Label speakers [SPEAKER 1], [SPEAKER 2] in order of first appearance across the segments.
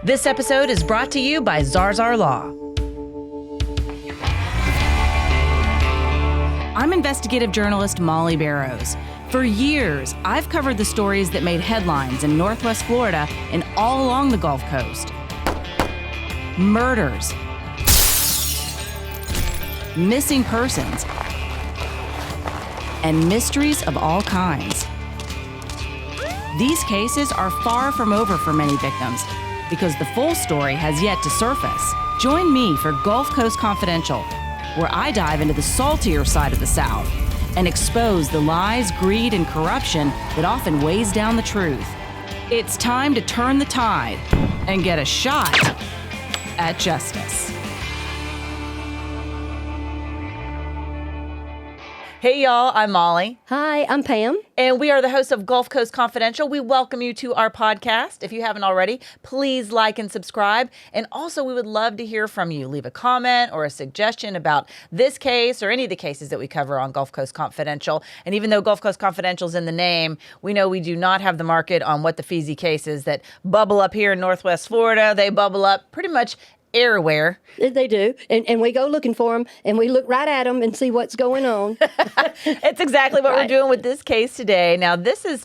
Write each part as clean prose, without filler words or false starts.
[SPEAKER 1] This episode is brought to you by Zarzar Law. I'm investigative journalist Molly Barrows. For years, I've covered the stories that made headlines in Northwest Florida and all along the Gulf Coast. Murders, missing persons, and mysteries of all kinds. These cases are far from over for many victims because the full story has yet to surface. Join me for Gulf Coast Confidential, where I dive into the saltier side of the South and expose the lies, greed, and corruption that often weighs down the truth. It's time to turn the tide and get a shot at justice. Hey y'all, I'm Molly.
[SPEAKER 2] Hi, I'm Pam.
[SPEAKER 1] And we are the hosts of Gulf Coast Confidential. We welcome you to our podcast. If you haven't already, please like and subscribe. And also, we would love to hear from you. Leave a comment or a suggestion about this case or any of the cases that we cover on Gulf Coast Confidential. And even though Gulf Coast Confidential is in the name, we know we do not have the market on what the feezy cases that bubble up here in Northwest Florida. They bubble up pretty much everywhere.
[SPEAKER 2] They do. And we go looking for them, and we look right at them and see what's going on.
[SPEAKER 1] It's exactly what
[SPEAKER 2] Right.
[SPEAKER 1] we're doing with this case today. Now, this is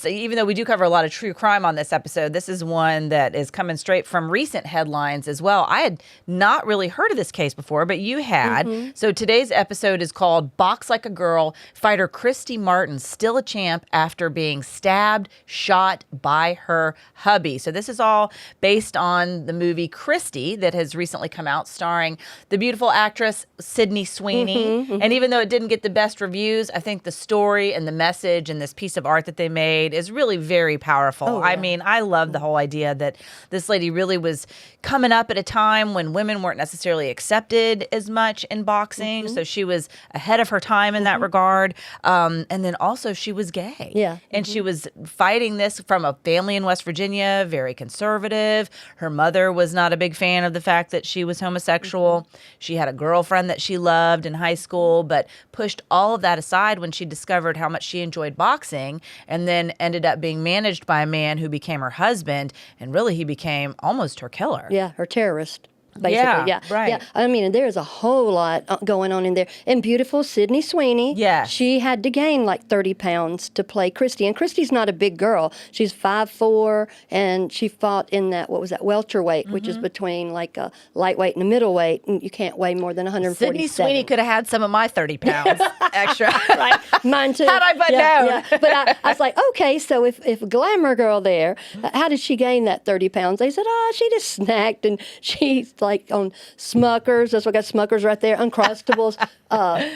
[SPEAKER 1] even though we do cover a lot of true crime on this episode, this is one that is coming straight from recent headlines as well. I had not really heard of this case before, but you had. Mm-hmm. So today's episode is called Box Like a Girl. Fighter Christy Martin still a champ after being stabbed, shot by her hubby. So this is all based on the movie Christy that has recently come out, starring the beautiful actress Sydney Sweeney. Mm-hmm, mm-hmm. And even though it didn't get the best reviews, I think the story and the message and this piece of art that they made is really very powerful.
[SPEAKER 2] Oh, yeah.
[SPEAKER 1] I mean, I love the whole idea that this lady really was coming up at a time when women weren't necessarily accepted as much in boxing. Mm-hmm. So she was ahead of her time in that regard. And then also she was gay.
[SPEAKER 2] Yeah.
[SPEAKER 1] And she was fighting this from a family in West Virginia, very conservative. Her mother was not a big fan of the fact that she was homosexual. Mm-hmm. She had a girlfriend that she loved in high school, but pushed all of that aside when she discovered how much she enjoyed boxing, and then ended up being managed by a man who became her husband, and really he became almost her killer.
[SPEAKER 2] Yeah, her terrorist. Basically, yeah,
[SPEAKER 1] right.
[SPEAKER 2] Yeah, I mean, there's a whole lot going on in there. And beautiful Sydney Sweeney,
[SPEAKER 1] yes.
[SPEAKER 2] She had to gain like 30 pounds to play Christy. And Christy's not a big girl. She's 5'4", and she fought in that, welterweight, mm-hmm. which is between like a lightweight and a middleweight. And you can't weigh more than 147.
[SPEAKER 1] Sydney Sweeney could have had some of my 30 pounds extra.
[SPEAKER 2] Right, mine too.
[SPEAKER 1] Had I but known.
[SPEAKER 2] Yeah. But I was like, okay, so if a glamour girl there, how did she gain that 30 pounds? They said, she just snacked, and she's like on Smuckers. That's what got Smuckers right there. Uncrustables,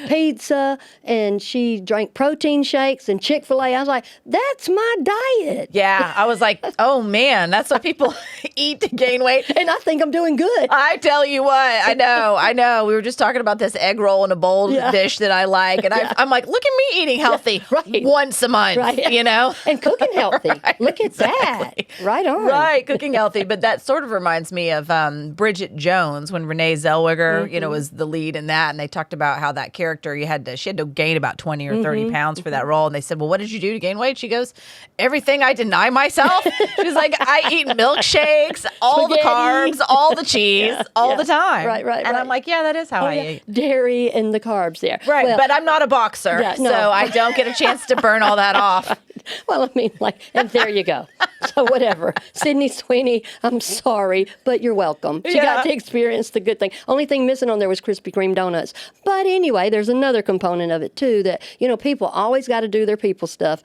[SPEAKER 2] pizza, and she drank protein shakes and Chick-fil-A. I was like, that's my diet.
[SPEAKER 1] Yeah, I was like, oh man, that's what people eat to gain weight.
[SPEAKER 2] And I think I'm doing good.
[SPEAKER 1] I tell you what, I know. We were just talking about this egg roll in a bowl dish that I like, and I'm like, look at me eating healthy once a month, you know?
[SPEAKER 2] And cooking healthy.
[SPEAKER 1] Right,
[SPEAKER 2] look at
[SPEAKER 1] exactly.
[SPEAKER 2] that. Right on.
[SPEAKER 1] Right, cooking healthy. But that sort of reminds me of Bridget Jones, when Renee Zellweger,
[SPEAKER 2] mm-hmm.
[SPEAKER 1] was the lead in that, and they talked about how that character, she had to gain about 20 or 30 mm-hmm. pounds for that role, and they said, well, what did you do to gain weight? She goes, everything I deny myself. She's like, I eat milkshakes, all the carbs, all the cheese, all the time.
[SPEAKER 2] Right.
[SPEAKER 1] And I'm like, yeah, that is how I eat.
[SPEAKER 2] Dairy and the carbs there.
[SPEAKER 1] Right, well, but I'm not a boxer, so I don't get a chance to burn all that off.
[SPEAKER 2] Well, I mean, and there you go. So whatever. Sydney Sweeney, I'm sorry, but you're welcome. She got to experience the good thing. Only thing missing on there was Krispy Kreme donuts. But anyway, there's another component of it, too, that, people always got to do their people stuff.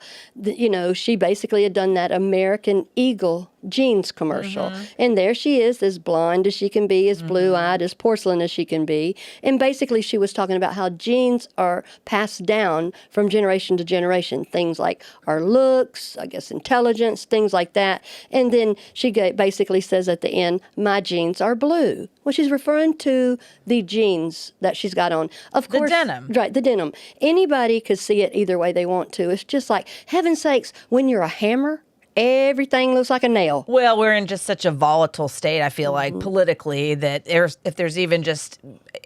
[SPEAKER 2] She basically had done that American Eagle jeans commercial. Mm-hmm. And there she is, as blonde as she can be, as blue-eyed, as porcelain as she can be. And basically she was talking about how genes are passed down from generation to generation. Things like our looks, I guess intelligence, things like that. And then she basically says at the end, my jeans are blue. Well, she's referring to the jeans that she's got on. Of course,
[SPEAKER 1] the denim.
[SPEAKER 2] Right, the denim. Anybody could see it either way they want to. It's just like, heaven's sakes, when you're a hammer, everything looks like a nail.
[SPEAKER 1] Well, we're in just such a volatile state, I feel like, politically, that if there's even just,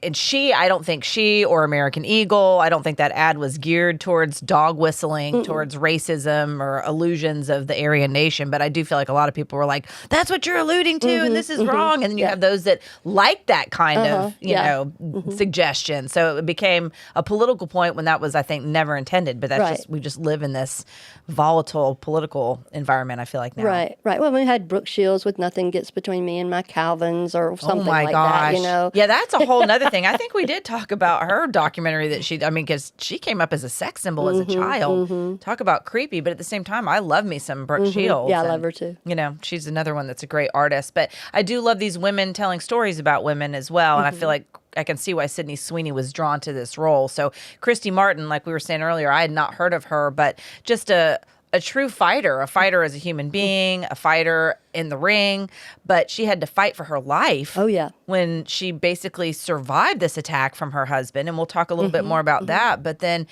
[SPEAKER 1] and I don't think she or American Eagle, I don't think that ad was geared towards dog whistling, towards racism or illusions of the Aryan nation. But I do feel like a lot of people were like, that's what you're alluding to, and this is wrong. And then you have those that like that kind of, you know, suggestion. So it became a political point when that was, I think, never intended. But that's just, we just live in this volatile political environment, I feel like now.
[SPEAKER 2] Right. Well, we had Brooke Shields with Nothing Gets Between Me and My Calvins or something like that, you know.
[SPEAKER 1] Yeah, that's a whole nother thing. I think we did talk about her documentary that because she came up as a sex symbol as a child. Talk about creepy, but at the same time, I love me some Brooke Shields.
[SPEAKER 2] Yeah, I love her too.
[SPEAKER 1] You know, she's another one that's a great artist. But I do love these women telling stories about women as well. And I feel like I can see why Sydney Sweeney was drawn to this role. So Christy Martin, like we were saying earlier, I had not heard of her, but just a true fighter, as a human being, a fighter in the ring, but she had to fight for her life.
[SPEAKER 2] Oh, yeah.
[SPEAKER 1] When she basically survived this attack from her husband. And we'll talk a little bit more about that. But then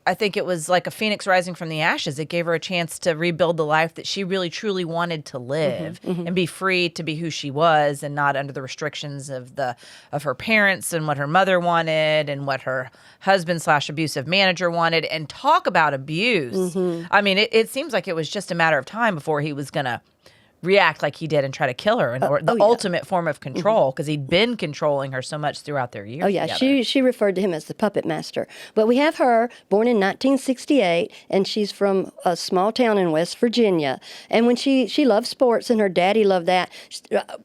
[SPEAKER 1] I think it was like a phoenix rising from the ashes. It gave her a chance to rebuild the life that she really, truly wanted to live and be free to be who she was and not under the restrictions of her parents and what her mother wanted and what her husband/abusive manager wanted. And talk about abuse. I mean, it seems like it was just a matter of time before he was going to react like he did and try to kill her, or the ultimate form of control, because he'd been controlling her so much throughout their years.
[SPEAKER 2] Oh yeah,
[SPEAKER 1] together.
[SPEAKER 2] she referred to him as the puppet master. But we have her, born in 1968, and she's from a small town in West Virginia. And when she loved sports, and her daddy loved that.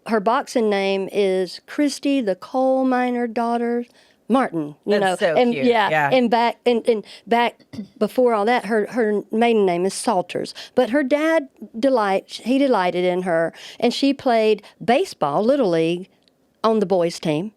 [SPEAKER 2] Her boxing name is Christy, the coal miner daughter Martin, you
[SPEAKER 1] That's
[SPEAKER 2] know,
[SPEAKER 1] so
[SPEAKER 2] and
[SPEAKER 1] cute.
[SPEAKER 2] and back before all that, her maiden name is Salters. But her dad delighted in her, and she played baseball, Little League, on the boys' team.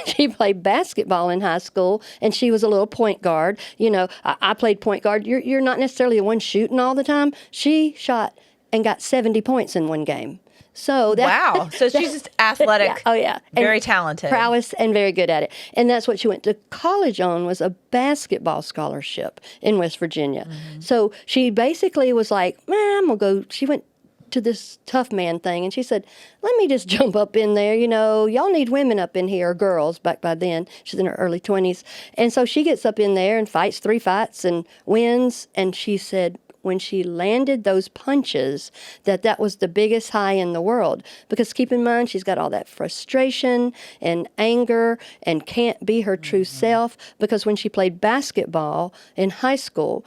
[SPEAKER 2] She played basketball in high school, and she was a little point guard. You know, I played point guard. You're not necessarily the one shooting all the time. She shot and got 70 points in one game. So
[SPEAKER 1] wow. So she's just athletic.
[SPEAKER 2] Yeah. Oh, yeah.
[SPEAKER 1] Very
[SPEAKER 2] and
[SPEAKER 1] talented.
[SPEAKER 2] Prowess and very good at it. And that's what she went to college on, was a basketball scholarship in West Virginia. So she basically was like, I'm going to go. She went to this tough man thing, and she said, let me just jump up in there. You know, y'all need women up in here, or girls back by then. She's in her early 20s. And so she gets up in there and fights 3 fights and wins. And she said, when she landed those punches, that was the biggest high in the world. Because keep in mind, she's got all that frustration and anger and can't be her true self. Because when she played basketball in high school,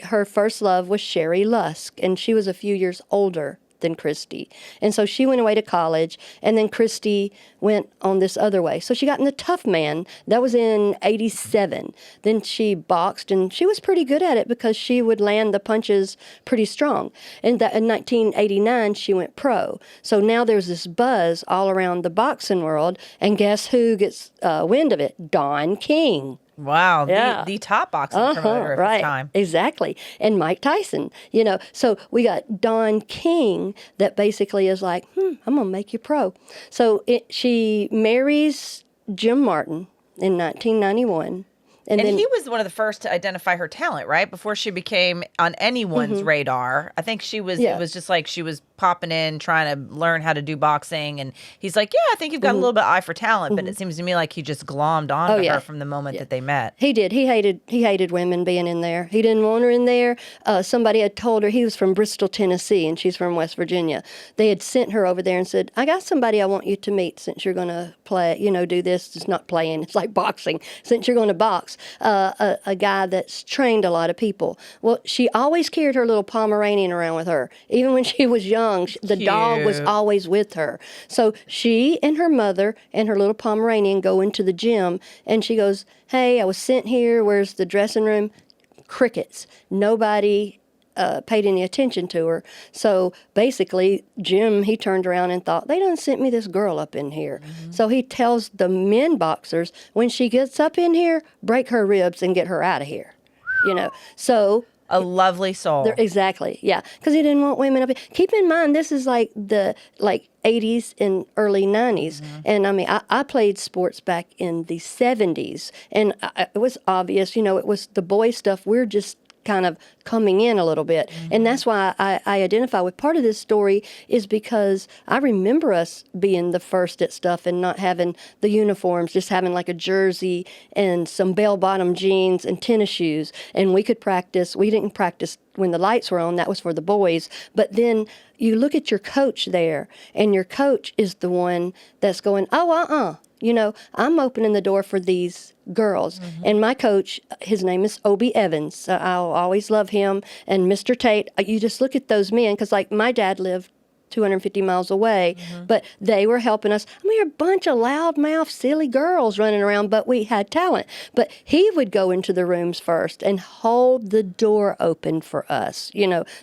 [SPEAKER 2] her first love was Sherry Lusk, and she was a few years older than Christy. And so she went away to college, and then Christy went on this other way. So she got in the tough man. That was in 87. Then she boxed, and she was pretty good at it because she would land the punches pretty strong. And in 1989, she went pro. So now there's this buzz all around the boxing world, and guess who gets wind of it? Don King.
[SPEAKER 1] Wow,
[SPEAKER 2] yeah.
[SPEAKER 1] the top boxing promoter of his time.
[SPEAKER 2] Exactly. And Mike Tyson, you know. So we got Don King that basically is like, I'm going to make you pro. So she marries Jim Martin in 1991. And then,
[SPEAKER 1] he was one of the first to identify her talent, right? Before she became on anyone's radar. I think she was, it was just like she was popping in, trying to learn how to do boxing. And he's like, I think you've got a little bit of eye for talent. But it seems to me like he just glommed on to her from the moment that they met.
[SPEAKER 2] He did. He hated women being in there. He didn't want her in there. Somebody had told her, he was from Bristol, Tennessee, and she's from West Virginia. They had sent her over there and said, I got somebody I want you to meet since you're going to play, do this. It's not playing. It's like boxing. Since you're going to box. A guy that's trained a lot of people. Well, she always carried her little Pomeranian around with her. Even when she was young, the dog was always with her. So she and her mother and her little Pomeranian go into the gym, and she goes, hey, I was sent here. Where's the dressing room? Crickets. Nobody paid any attention to her. So basically, Jim, he turned around and thought, they done sent me this girl up in here. So he tells the men boxers, when she gets up in here, break her ribs and get her out of here. So...
[SPEAKER 1] A lovely soul.
[SPEAKER 2] Exactly, yeah. Because he didn't want women up here. Keep in mind, this is like the 80s and early 90s. And I mean, I played sports back in the 70s. And it was obvious, it was the boy stuff. We're just kind of coming in a little bit. And that's why I identify with part of this story is because I remember us being the first at stuff and not having the uniforms, just having like a jersey and some bell-bottom jeans and tennis shoes. And we could practice. We didn't practice when the lights were on. That was for the boys. But then you look at your coach there, and your coach is the one that's going, I'm opening the door for these girls. And my coach, his name is Obie Evans. I'll always love him. And Mr. Tate, you just look at those men, because like my dad lived 250 miles away, but they were helping us. We were a bunch of loudmouth, silly girls running around, but we had talent. But he would go into the rooms first and hold the door open for us.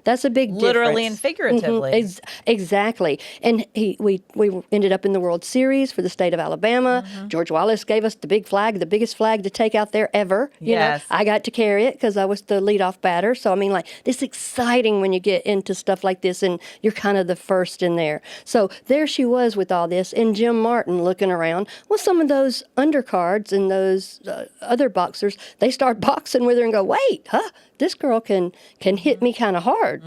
[SPEAKER 2] That's a big
[SPEAKER 1] Literally
[SPEAKER 2] difference.
[SPEAKER 1] and figuratively.
[SPEAKER 2] Exactly. And we ended up in the World Series for the state of Alabama. George Wallace gave us the big flag, the biggest flag to take out there ever.
[SPEAKER 1] Yes.
[SPEAKER 2] I got to carry it because I was the leadoff batter. So, I mean, like, it's exciting when you get into stuff like this and you're kind of the first in there. So there she was with all this, and Jim Martin looking around. Well, some of those undercards and those other boxers, they start boxing with her and go, wait, this girl can hit me kind of hard.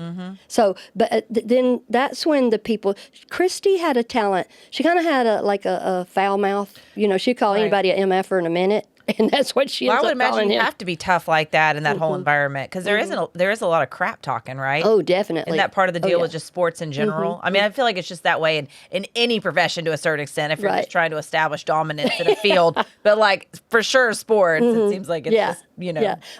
[SPEAKER 2] So, but then that's when the people, Christy had a talent. She kind of had a foul mouth. She'd call anybody an MF-er in a minute. And that's what she ends
[SPEAKER 1] I would
[SPEAKER 2] up
[SPEAKER 1] imagine
[SPEAKER 2] calling
[SPEAKER 1] you
[SPEAKER 2] him.
[SPEAKER 1] have to be tough like that in that whole environment, because there is a lot of crap talking, right?
[SPEAKER 2] Oh, definitely.
[SPEAKER 1] And that part of the deal
[SPEAKER 2] yeah.
[SPEAKER 1] with just sports in general. I mean, I feel like it's just that way in any profession to a certain extent if you're just trying to establish dominance in a field. But like for sure, sports, it seems like it's just,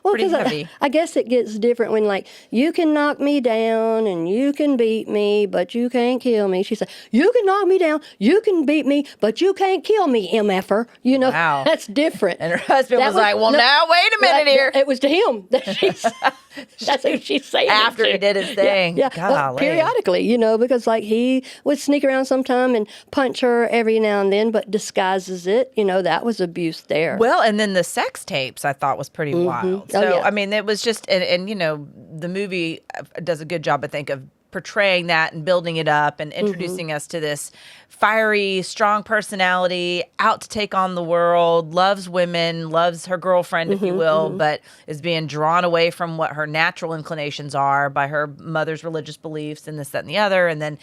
[SPEAKER 2] Well,
[SPEAKER 1] pretty heavy.
[SPEAKER 2] I guess it gets different when like, you can knock me down and you can beat me, but you can't kill me. She said, you can knock me down, you can beat me, but you can't kill me, MF-er.
[SPEAKER 1] Wow.
[SPEAKER 2] That's different.
[SPEAKER 1] And her husband was like, well, now wait a minute here.
[SPEAKER 2] It was to him. That's who she's saying.
[SPEAKER 1] After he did his thing.
[SPEAKER 2] Yeah.
[SPEAKER 1] Golly.
[SPEAKER 2] Periodically, because like he would sneak around sometime and punch her every now and then, but disguises it. That was abuse there.
[SPEAKER 1] Well, and then the sex tapes I thought was pretty wild. So,
[SPEAKER 2] yeah.
[SPEAKER 1] I mean, it was just, and the movie does a good job, I think, of portraying that and building it up and introducing us to this fiery, strong personality, out to take on the world, loves women, loves her girlfriend, if you will, but is being drawn away from what her natural inclinations are by her mother's religious beliefs and this, that, and the other. And then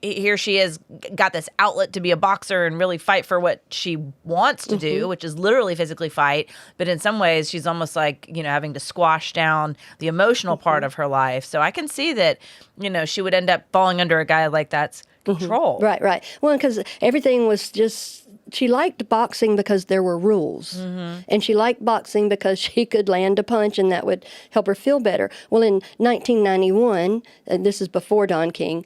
[SPEAKER 1] here she is, got this outlet to be a boxer and really fight for what she wants to do, which is literally physically fight. But in some ways, she's almost like, having to squash down the emotional part of her life. So I can see that, she would end up falling under a guy like that's control.
[SPEAKER 2] Right. Well, because everything was just, she liked boxing because there were rules. And she liked boxing because she could land a punch and that would help her feel better. Well, in 1991, this is before Don King,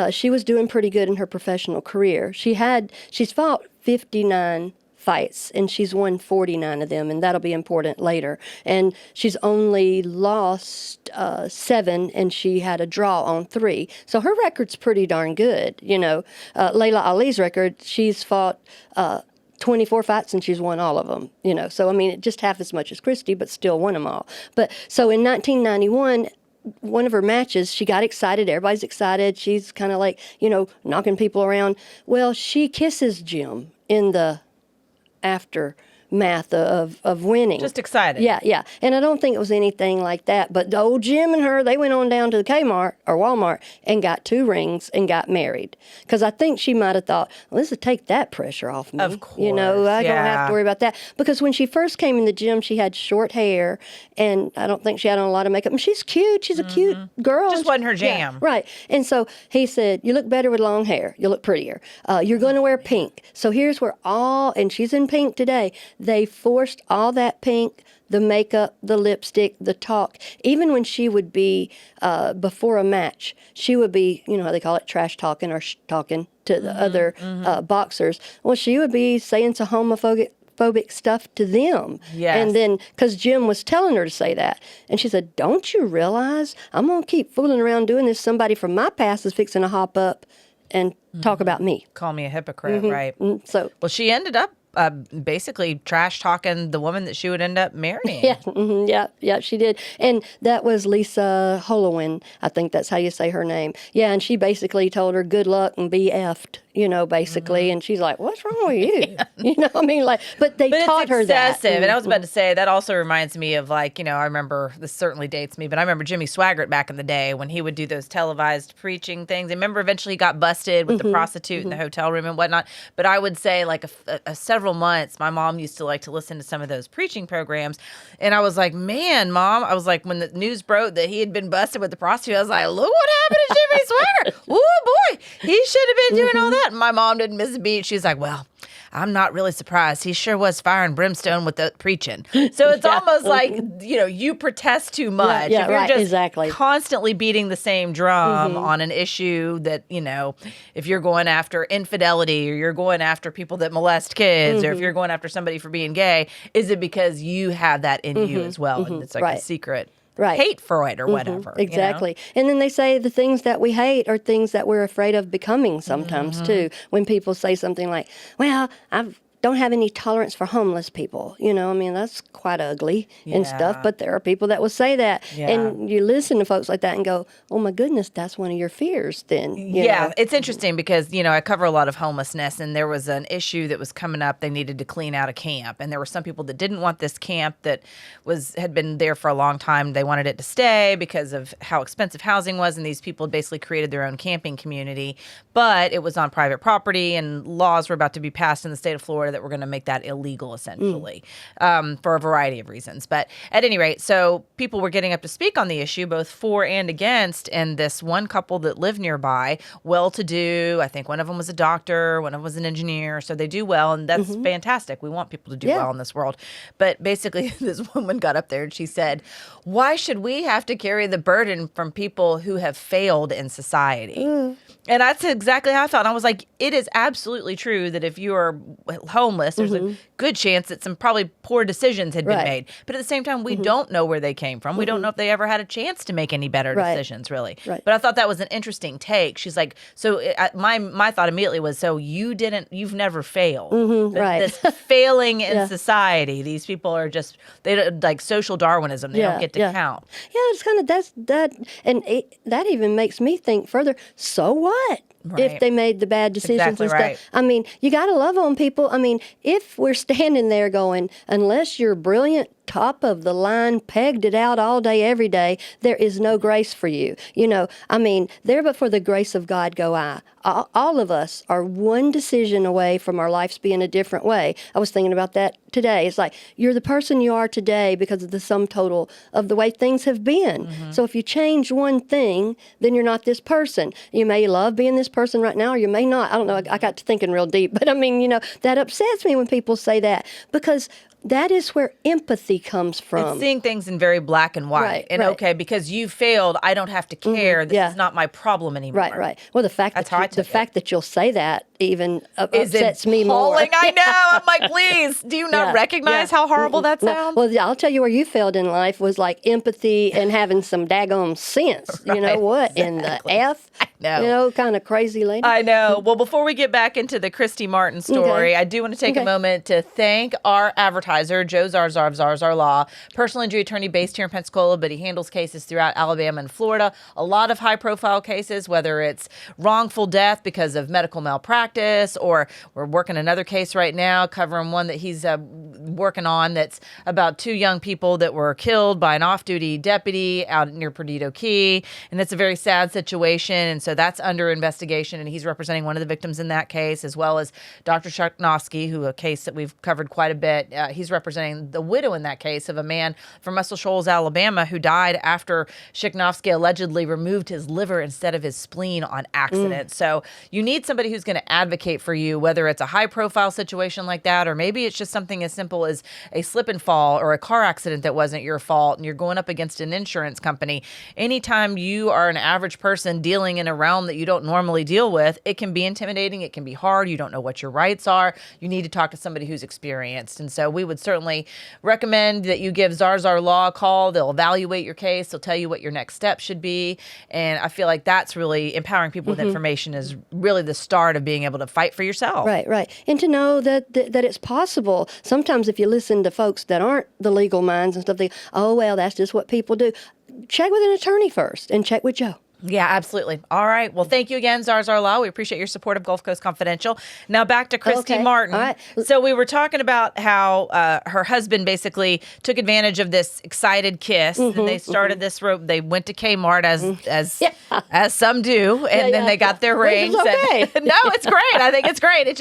[SPEAKER 2] she was doing pretty good in her professional career. She's fought 59 fights, and she's won 49 of them, and that'll be important later. And she's only lost 7, and she had a draw on 3. So her record's pretty darn good, Layla Ali's record, she's fought 24 fights and she's won all of them, So, I mean, just half as much as Christy, but still won them all. But so in 1991, one of her matches, she got excited. Everybody's excited. She's kind of like, knocking people around. Well, she kisses Jim in the aftermath of winning.
[SPEAKER 1] Just excited.
[SPEAKER 2] Yeah. And I don't think it was anything like that. But the old Jim and her, they went on down to the Kmart or Walmart and got 2 rings and got married. Because I think she might have thought, well, this will take that pressure off me.
[SPEAKER 1] Of course.
[SPEAKER 2] I don't have to worry about that. Because when she first came in the gym, she had short hair, and I don't think she had on a lot of makeup. And she's cute. She's a cute girl.
[SPEAKER 1] Just wasn't her jam.
[SPEAKER 2] Yeah, right. And so he said, you look better with long hair. You look prettier. You're going to wear pink. So here's where and she's in pink today, they forced all that pink, the makeup, the lipstick, the talk. Even when she would be, before a match, she would be, how they call it, trash talking or talking to the other boxers. Well, she would be saying some homophobic stuff to them.
[SPEAKER 1] Yes.
[SPEAKER 2] And then, because Jim was telling her to say that. And she said, don't you realize I'm going to keep fooling around doing this? Somebody from my past is fixing to hop up and talk about me.
[SPEAKER 1] Call me a hypocrite, right?
[SPEAKER 2] So,
[SPEAKER 1] Well, she ended up basically trash talking the woman that she would end up marrying.
[SPEAKER 2] Yeah, she did. And that was Lisa Holowin. I think that's how you say her name. Yeah, and she basically told her good luck and be effed, basically. And she's like, what's wrong with you? But they taught her that.
[SPEAKER 1] It's excessive. And I was about to say, that also reminds me of I remember, this certainly dates me, but I remember Jimmy Swaggart back in the day when he would do those televised preaching things. I remember eventually he got busted with the prostitute in the hotel room and whatnot. But I would say several months, my mom used to like to listen to some of those preaching programs. And I was like, man, Mom, I was like, when the news broke that he had been busted with the prostitute, I was like, look what happened to Jimmy Swaggart. Oh boy, he should have been doing all that. And my mom didn't miss a beat. She's like, well, I'm not really surprised. He sure was fire and brimstone with the preaching. So it's almost like, you protest too much.
[SPEAKER 2] Yeah,
[SPEAKER 1] if you're
[SPEAKER 2] right,
[SPEAKER 1] just
[SPEAKER 2] exactly.
[SPEAKER 1] constantly beating the same drum on an issue that, if you're going after infidelity or you're going after people that molest kids or if you're going after somebody for being gay, is it because you have that in you as well? And it's like a secret hate for it or whatever.
[SPEAKER 2] Exactly. And then they say the things that we hate are things that we're afraid of becoming sometimes too. When people say something like, well, I don't have any tolerance for homeless people. That's quite ugly and stuff. But there are people that will say that.
[SPEAKER 1] Yeah.
[SPEAKER 2] And you listen to folks like that and go, oh my goodness, that's one of your fears then.
[SPEAKER 1] Yeah, it's interesting because, I cover a lot of homelessness and there was an issue that was coming up. They needed to clean out a camp. And there were some people that didn't want this camp that had been there for a long time. They wanted it to stay because of how expensive housing was. And these people basically created their own camping community. But it was on private property and laws were about to be passed in the state of Florida that were going to make that illegal, essentially, for a variety of reasons. But at any rate, so people were getting up to speak on the issue, both for and against. And this one couple that lived nearby, well-to-do, I think one of them was a doctor, one of them was an engineer, so they do well, and that's fantastic. We want people to do well in this world. But basically, this woman got up there and she said, why should we have to carry the burden from people who have failed in society? And that's exactly how I felt. And I was like, it is absolutely true that if you are homeless, there's a good chance that some probably poor decisions had been made. But at the same time, we don't know where they came from. We don't know if they ever had a chance to make any better decisions, really. But I thought that was an interesting take. She's like, so my thought immediately was, so you've never failed. This failing in society, these people are just, they don't, like social Darwinism, they don't get to count.
[SPEAKER 2] Yeah, it's kind of, that, and that even makes me think further, so what? If they made the bad decisions and stuff. I mean, you got to love on people. I mean, if we're standing there going, unless you're brilliant, top of the line, pegged it out all day, every day, there is no grace for you. I mean, there but for the grace of God go I. All of us are one decision away from our lives being a different way. I was thinking about that today. It's like, you're the person you are today because of the sum total of the way things have been. So if you change one thing, then you're not this person. You may love being this person right now, or you may not. I don't know. I got to thinking real deep. But I mean, that upsets me when people say that, because that is where empathy comes from.
[SPEAKER 1] It's seeing things in very black and white. Okay, because you failed, I don't have to care. This is not my problem anymore.
[SPEAKER 2] Right. Well, the fact that you'll say that even upsets me more.
[SPEAKER 1] I know. I'm like, please, do you not recognize how horrible that sounds?
[SPEAKER 2] Well, I'll tell you where you failed in life was like empathy and having some daggone sense. You know what? In the F?
[SPEAKER 1] I know.
[SPEAKER 2] Kind of crazy lady.
[SPEAKER 1] I know. Well, before we get back into the Christy Martin story, I do want to take a moment to thank our advertiser, Joe Zarzar of Zarzar Law, personal injury attorney based here in Pensacola, but he handles cases throughout Alabama and Florida. A lot of high-profile cases, whether it's wrongful death because of medical malpractice, or we're working another case right now covering one that he's working on that's about two young people that were killed by an off-duty deputy out near Perdido Key, and it's a very sad situation, and so that's under investigation, and he's representing one of the victims in that case, as well as Dr. Shuknovsky, a case that we've covered quite a bit. He's representing the widow in that case of a man from Muscle Shoals, Alabama, who died after Shuknovsky allegedly removed his liver instead of his spleen on accident. So you need somebody who's going to advocate for you, whether it's a high-profile situation like that, or maybe it's just something as simple as a slip and fall or a car accident that wasn't your fault, and you're going up against an insurance company. Anytime you are an average person dealing in a realm that you don't normally deal with, it can be intimidating. It can be hard. You don't know what your rights are. You need to talk to somebody who's experienced. And so we would certainly recommend that you give Zarzar Law a call. They'll evaluate your case. They'll tell you what your next step should be. And I feel like that's really empowering people with information is really the start of being able to fight for yourself.
[SPEAKER 2] Right, right. And to know that it's possible. Sometimes if you listen to folks that aren't the legal minds and stuff, they, oh, well, that's just what people do. Check with an attorney first and check with Joe.
[SPEAKER 1] Yeah, absolutely. All right. Well, thank you again, Zarzar Law. We appreciate your support of Gulf Coast Confidential. Now back to Christy Martin.
[SPEAKER 2] All right.
[SPEAKER 1] So we were talking about how her husband basically took advantage of this excited kiss, and they started this rope. They went to Kmart as some do, and then they got their rings.
[SPEAKER 2] Okay.
[SPEAKER 1] No, it's great. I think it's great. It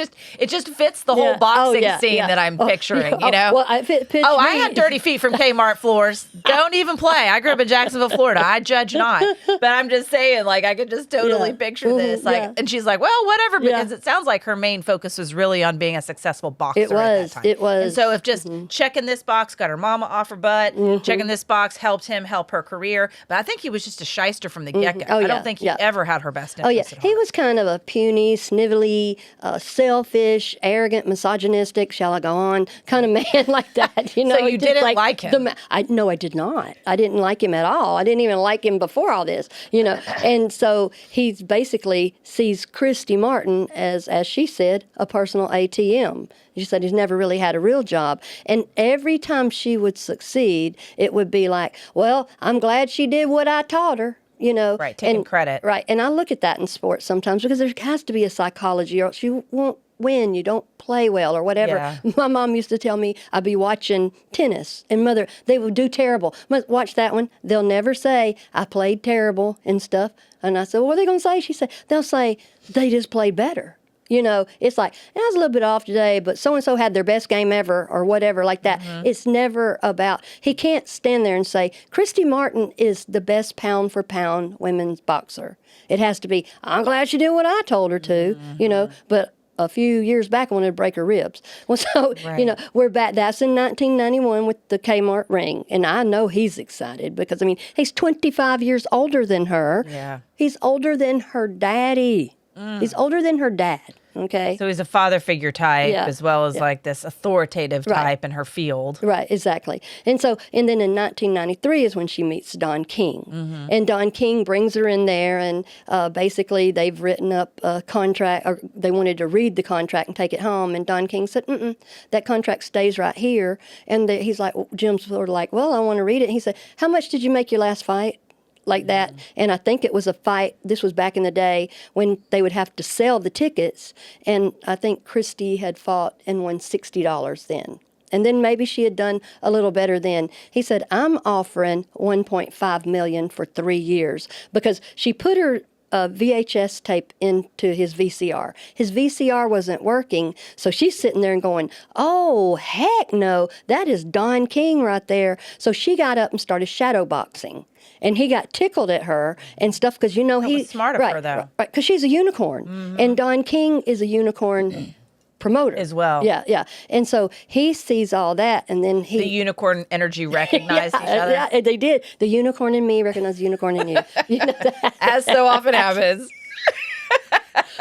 [SPEAKER 1] just fits the whole boxing scene that I'm picturing. You know.
[SPEAKER 2] Well,
[SPEAKER 1] I had dirty feet from Kmart floors. Don't even play. I grew up in Jacksonville, Florida. I judge not, but I'm just saying, like, I could just totally picture this. Like, and she's like, well, whatever, because it sounds like her main focus was really on being a successful boxer.
[SPEAKER 2] It was.
[SPEAKER 1] At that time.
[SPEAKER 2] It was.
[SPEAKER 1] And so if just checking this box got her mama off her butt, checking this box helped him help her career. But I think he was just a shyster from the get-go. I don't think he ever had her best interest at heart.
[SPEAKER 2] He was kind of a puny, snivelly, selfish, arrogant, misogynistic, shall I go on, kind of man like that. You know,
[SPEAKER 1] so you didn't like him?
[SPEAKER 2] No, I did not. I didn't like him at all. I didn't even like him before all this, you know. And so he basically sees Christy Martin as she said, a personal ATM. She said he's never really had a real job. And every time she would succeed, it would be like, well, I'm glad she did what I taught her. You know,
[SPEAKER 1] right, taking credit.
[SPEAKER 2] Right, and I look at that in sports sometimes because there has to be a psychology, or else you won't win, you don't play well, or whatever.
[SPEAKER 1] Yeah.
[SPEAKER 2] My mom used to tell me I'd be watching tennis, and Mother, they would do terrible. Watch that one. They'll never say I played terrible and stuff. And I said, well, what are they going to say? She said, they'll say they just played better. You know, it's like, I was a little bit off today, but so-and-so had their best game ever, or whatever like that. It's never about, he can't stand there and say, Christy Martin is the best pound-for-pound women's boxer. It has to be, I'm glad she did what I told her to, you know, but a few years back I wanted to break her ribs. Well, so, you know, we're back. That's in 1991 with the Kmart ring. And I know he's excited because, I mean, he's 25 years older than her.
[SPEAKER 1] Yeah.
[SPEAKER 2] He's older than her daddy. He's older than her dad. Okay.
[SPEAKER 1] So he's a father figure type as well as like this authoritative type in her field.
[SPEAKER 2] Right, exactly. And so, and then in 1993 is when she meets Don King. And Don King brings her in there, and basically they've written up a contract, or they wanted to read the contract and take it home. And Don King said, that contract stays right here. And he's like, Jim's sort of like, well, I want to read it. And he said, how much did you make your last fight? Like that. And I think it was a fight, this was back in the day when they would have to sell the tickets, and I think Christy had fought and won $60 then. And then maybe she had done a little better then. He said, I'm offering $1.5 million for 3 years, because she put her VHS tape into his VCR. His VCR wasn't working, so she's sitting there and going, oh, heck no, that is Don King right there. So she got up and started shadow boxing. And he got tickled at her and stuff because, you know,
[SPEAKER 1] he's smart of her, though.
[SPEAKER 2] Right, because she's a unicorn. And Don King is a unicorn promoter.
[SPEAKER 1] As well.
[SPEAKER 2] Yeah, yeah. And so he sees all that, and then he...
[SPEAKER 1] The unicorn energy recognized each other.
[SPEAKER 2] Yeah, they did. The unicorn in me recognized the unicorn in you. You know that?
[SPEAKER 1] As so often happens.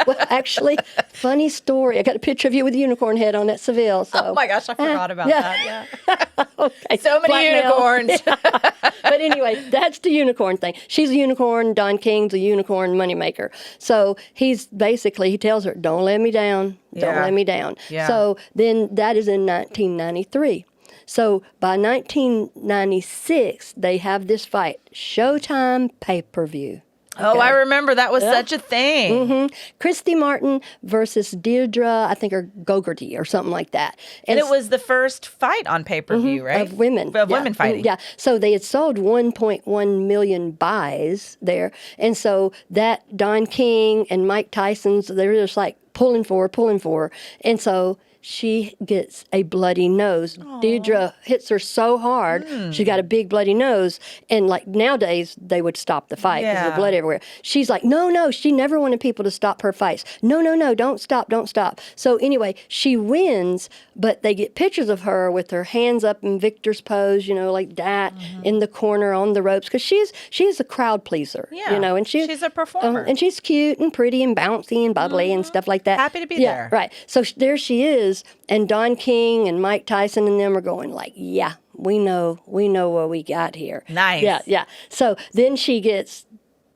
[SPEAKER 2] Well, actually, funny story. I got a picture of you with a unicorn head on at Seville. So.
[SPEAKER 1] Oh my gosh, I forgot about that. Yeah.
[SPEAKER 2] Okay.
[SPEAKER 1] So many
[SPEAKER 2] Blackmail.
[SPEAKER 1] unicorns.
[SPEAKER 2] But anyway, that's the unicorn thing. She's a unicorn. Don King's a unicorn moneymaker. So he's basically, he tells her, don't let me down. Don't let me down.
[SPEAKER 1] Yeah.
[SPEAKER 2] So then that is in 1993. So by 1996, they have this fight, Showtime pay-per-view. Okay.
[SPEAKER 1] Oh, I remember that was such a thing.
[SPEAKER 2] Christy Martin versus Deirdre, I think, or Gogarty or something like that.
[SPEAKER 1] And it was the first fight on pay-per-view, right?
[SPEAKER 2] Of women.
[SPEAKER 1] Of women fighting.
[SPEAKER 2] Yeah. So they had sold 1.1 million buys there. And so that Don King and Mike Tyson's, they were just like pulling for her. And so she gets a bloody nose. Deidre hits her so hard, she got a big bloody nose. And like nowadays, they would stop the fight because of the blood everywhere. She's like, no, she never wanted people to stop her fights. No, don't stop. So anyway, she wins, but they get pictures of her with her hands up in victor's pose, like that in the corner on the ropes, because she's a crowd pleaser, and
[SPEAKER 1] she's a performer.
[SPEAKER 2] And she's cute and pretty and bouncy and bubbly and stuff like that.
[SPEAKER 1] Happy to be there.
[SPEAKER 2] Right. So there she is, and Don King and Mike Tyson and them are going like, yeah, we know what we got here.
[SPEAKER 1] Nice.
[SPEAKER 2] Yeah. So then she gets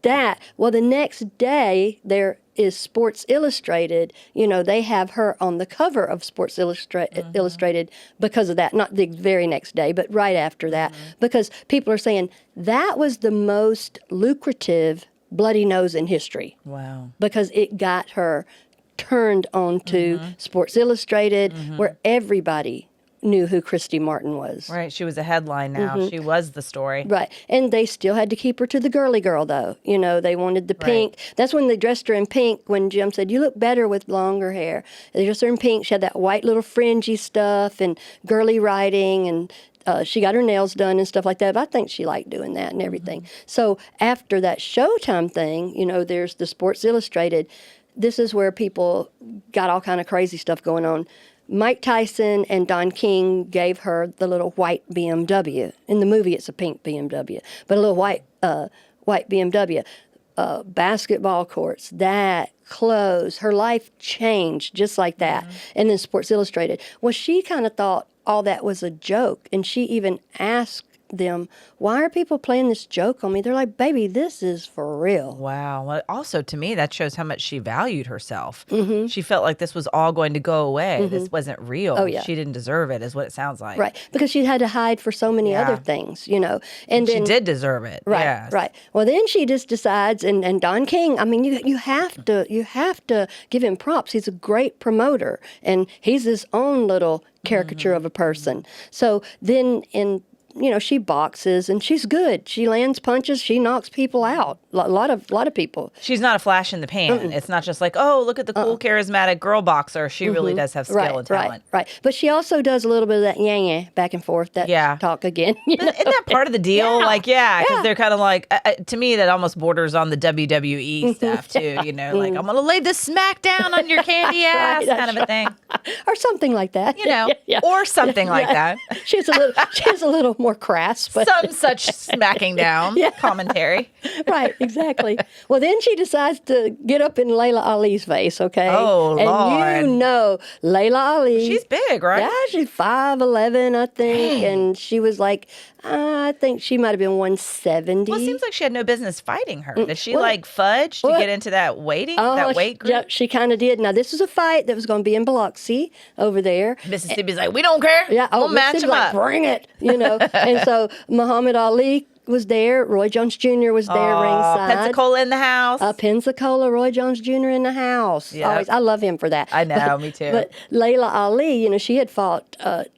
[SPEAKER 2] that. Well, the next day there is Sports Illustrated. They have her on the cover of Sports Illustrated because of that. Not the very next day, but right after that, because people are saying that was the most lucrative bloody nose in history.
[SPEAKER 1] Wow.
[SPEAKER 2] Because it got her turned onto Sports Illustrated, where everybody knew who Christy Martin was.
[SPEAKER 1] Right. She was a headline now. She was the story.
[SPEAKER 2] Right. And they still had to keep her to the girly girl, though. They wanted the pink. That's when they dressed her in pink, when Jim said, you look better with longer hair. They dressed her in pink. She had that white little fringy stuff and girly writing, and she got her nails done and stuff like that. But I think she liked doing that and everything. So after that Showtime thing, there's the Sports Illustrated. This is where people got all kind of crazy stuff going on. Mike Tyson and Don King gave her the little white BMW. In the movie, it's a pink BMW, but a little white BMW. Basketball courts, that, clothes. Her life changed just like that. And then Sports Illustrated. Well, she kind of thought all that was a joke, and she even asked them, why are people playing this joke on me? They're like, baby, this is for real.
[SPEAKER 1] Wow. Well, also, to me, that shows how much she valued herself. She felt like this was all going to go away. This wasn't real.
[SPEAKER 2] Oh, yeah.
[SPEAKER 1] She didn't deserve it, is what it sounds like.
[SPEAKER 2] Right. Because she had to hide for so many other things, And then
[SPEAKER 1] she did deserve it.
[SPEAKER 2] Right.
[SPEAKER 1] Yes.
[SPEAKER 2] Right. Well, then she just decides, and Don King, I mean, you have to give him props. He's a great promoter, and he's his own little caricature of a person. So then she boxes, and she's good. She lands punches. She knocks people out. A lot of people.
[SPEAKER 1] She's not a flash in the pan. It's not just like, oh, look at the cool, charismatic girl boxer. She really does have skill and talent.
[SPEAKER 2] Right. But she also does a little bit of that yang back and forth, that talk again.
[SPEAKER 1] Isn't that part of the deal? Because they're kind of like, to me, that almost borders on the WWE stuff, too. Like, I'm going to lay the smack down on your candy ass kind of a thing.
[SPEAKER 2] Or something like that.
[SPEAKER 1] Or something like that.
[SPEAKER 2] She's a little more crass. But
[SPEAKER 1] some such smacking down commentary.
[SPEAKER 2] Right, exactly. Well, then she decides to get up in Layla Ali's face, okay?
[SPEAKER 1] Oh,
[SPEAKER 2] and
[SPEAKER 1] Lord.
[SPEAKER 2] Layla Ali.
[SPEAKER 1] She's big, right?
[SPEAKER 2] Yeah, she's 5'11", I think. And she was like, I think she might have been 170.
[SPEAKER 1] Well, it seems like she had no business fighting her. Did she fudge to get into that that weight group?
[SPEAKER 2] Yeah, she kind of did. Now, this was a fight that was going to be in Biloxi over there.
[SPEAKER 1] Mississippi's like, we don't care.
[SPEAKER 2] Yeah,
[SPEAKER 1] we'll match them up.
[SPEAKER 2] Bring it, And so Muhammad Ali was there. Roy Jones Jr. was there ringside.
[SPEAKER 1] Pensacola in the house.
[SPEAKER 2] Pensacola, Roy Jones Jr. in the house.
[SPEAKER 1] Yep.
[SPEAKER 2] Always, I love him for that.
[SPEAKER 1] I know, me too.
[SPEAKER 2] But Layla Ali, she had fought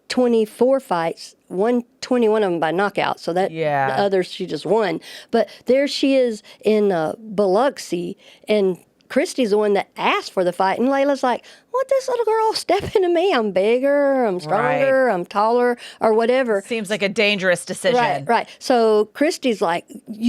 [SPEAKER 2] 24 fights, 21 of them by knockout. So that the others she just won. But there she is in Biloxi, and Christy's the one that asked for the fight, and Layla's like, what, this little girl stepping to me? I'm bigger, I'm stronger, I'm taller, or whatever.
[SPEAKER 1] Seems like a dangerous decision.
[SPEAKER 2] Right. So Christy's like,